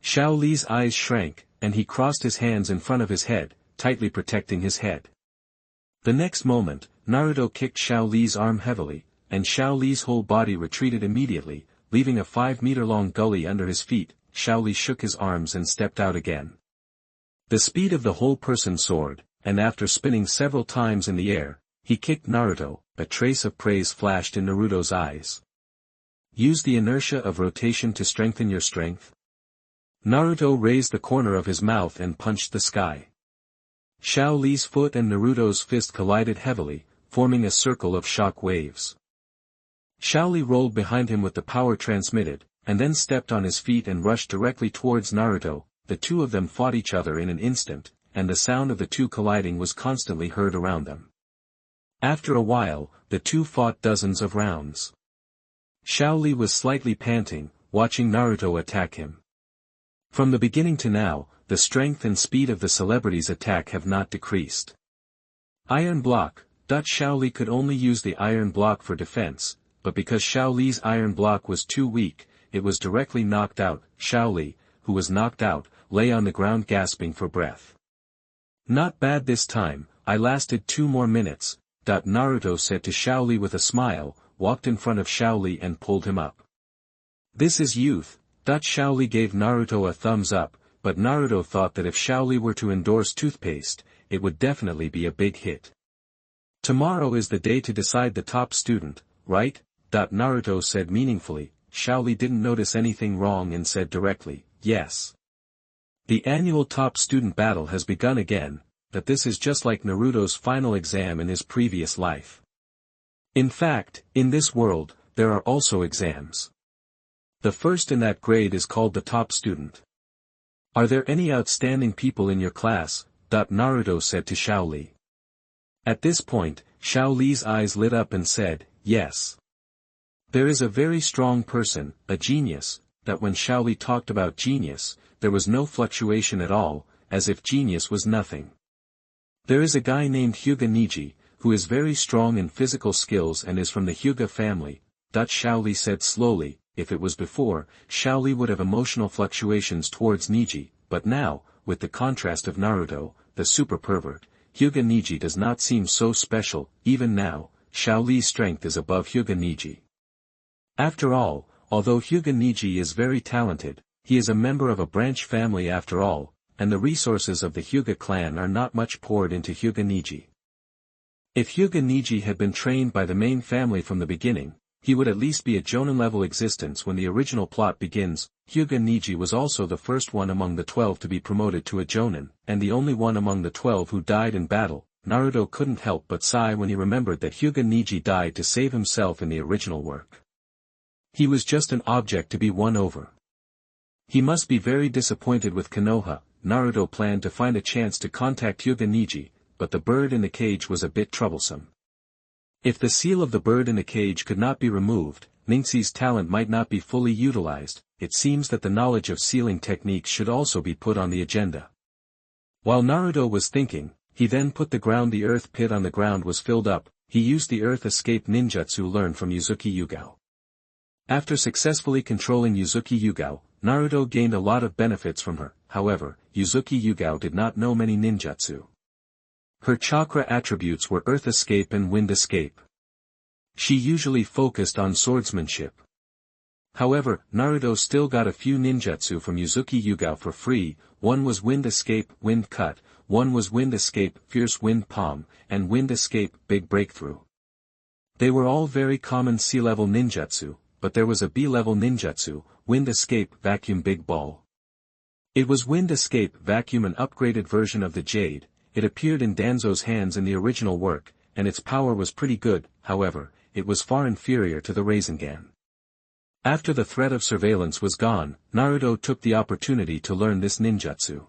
Xiao Li's eyes shrank, and he crossed his hands in front of his head, tightly protecting his head. The next moment, Naruto kicked Xiao Li's arm heavily, and Xiao Li's whole body retreated immediately, leaving a 5-meter-long gully under his feet. Xiao Li shook his arms and stepped out again. The speed of the whole person soared, and after spinning several times in the air, he kicked Naruto. A trace of praise flashed in Naruto's eyes. Use the inertia of rotation to strengthen your strength. Naruto raised the corner of his mouth and punched the sky. Xiao Li's foot and Naruto's fist collided heavily, forming a circle of shock waves. Xiao Li rolled behind him with the power transmitted, and then stepped on his feet and rushed directly towards Naruto. The two of them fought each other in an instant, and the sound of the two colliding was constantly heard around them. After a while, the two fought dozens of rounds. Xiao Li was slightly panting, watching Naruto attack him. From the beginning to now, the strength and speed of the celebrity's attack have not decreased. Iron Block. Xiao Li could only use the Iron Block for defense, but because Xiao Li's Iron Block was too weak, it was directly knocked out. Xiao Li, who was knocked out, lay on the ground gasping for breath. Not bad this time, I lasted 2 more minutes. Naruto said to Xiao Li with a smile, walked in front of Xiao Li and pulled him up. This is youth. Xiao Li gave Naruto a thumbs up, but Naruto thought that if Xiao Li were to endorse toothpaste, it would definitely be a big hit. Tomorrow is the day to decide the top student, right? Naruto said meaningfully. Xiao Li didn't notice anything wrong and said directly, yes. The annual top student battle has begun again, that this is just like Naruto's final exam in his previous life. In fact, in this world, there are also exams. The first in that grade is called the top student. Are there any outstanding people in your class? Naruto said to Xiao Li. At this point, Xiao Li's eyes lit up and said, yes. There is a very strong person, a genius, that when Xiao Li talked about genius, there was no fluctuation at all, as if genius was nothing. There is a guy named Hyuga Niji, who is very strong in physical skills and is from the Hyuga family. Xiao Li said slowly. If it was before, Xiao Li would have emotional fluctuations towards Niji, but now, with the contrast of Naruto, the super pervert, Hyuga Niji does not seem so special. Even now, Xiao Li's strength is above Hyuga Niji. After all, although Hyuga Niji is very talented, he is a member of a branch family after all, and the resources of the Hyuga clan are not much poured into Hyuga Niji. If Hyuga Niji had been trained by the main family from the beginning, he would at least be a Jonin-level existence when the original plot begins. Hyuga Niji was also the first one among the 12 to be promoted to a Jonin, and the only one among the 12 who died in battle. Naruto couldn't help but sigh when he remembered that Hyuga Niji died to save himself in the original work. He was just an object to be won over. He must be very disappointed with Konoha. Naruto planned to find a chance to contact Hyuga Niji, but the bird in the cage was a bit troublesome. If the seal of the bird in the cage could not be removed, Ningxi's talent might not be fully utilized. It seems that the knowledge of sealing techniques should also be put on the agenda. While Naruto was thinking, he then put the earth pit on the ground was filled up. He used the earth escape ninjutsu learned from Uzuki Yugao. After successfully controlling Uzuki Yugao, Naruto gained a lot of benefits from her. However, Uzuki Yugao did not know many ninjutsu. Her chakra attributes were earth escape and wind escape. She usually focused on swordsmanship. However, Naruto still got a few ninjutsu from Uzuki Yugao for free. One was wind escape, wind cut, one was wind escape, fierce wind palm, and wind escape, big breakthrough. They were all very common C-level ninjutsu, but there was a B-level ninjutsu, wind escape, vacuum big ball. It was wind escape vacuum, an upgraded version of the Jade. It appeared in Danzo's hands in the original work, and its power was pretty good. However, it was far inferior to the Rasengan. After the threat of surveillance was gone, Naruto took the opportunity to learn this ninjutsu.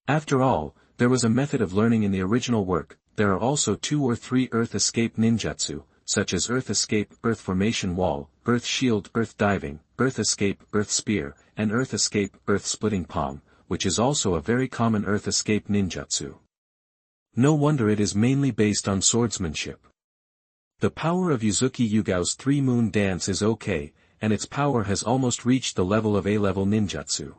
After all, there was a method of learning in the original work. There are also 2 or 3 earth escape ninjutsu, such as earth escape, earth formation wall, earth shield, earth diving, earth escape, earth spear, and earth escape, earth splitting palm, which is also a very common earth escape ninjutsu. No wonder it is mainly based on swordsmanship. The power of Uzuki Yugao's 3-moon dance is okay, and its power has almost reached the level of A-level ninjutsu.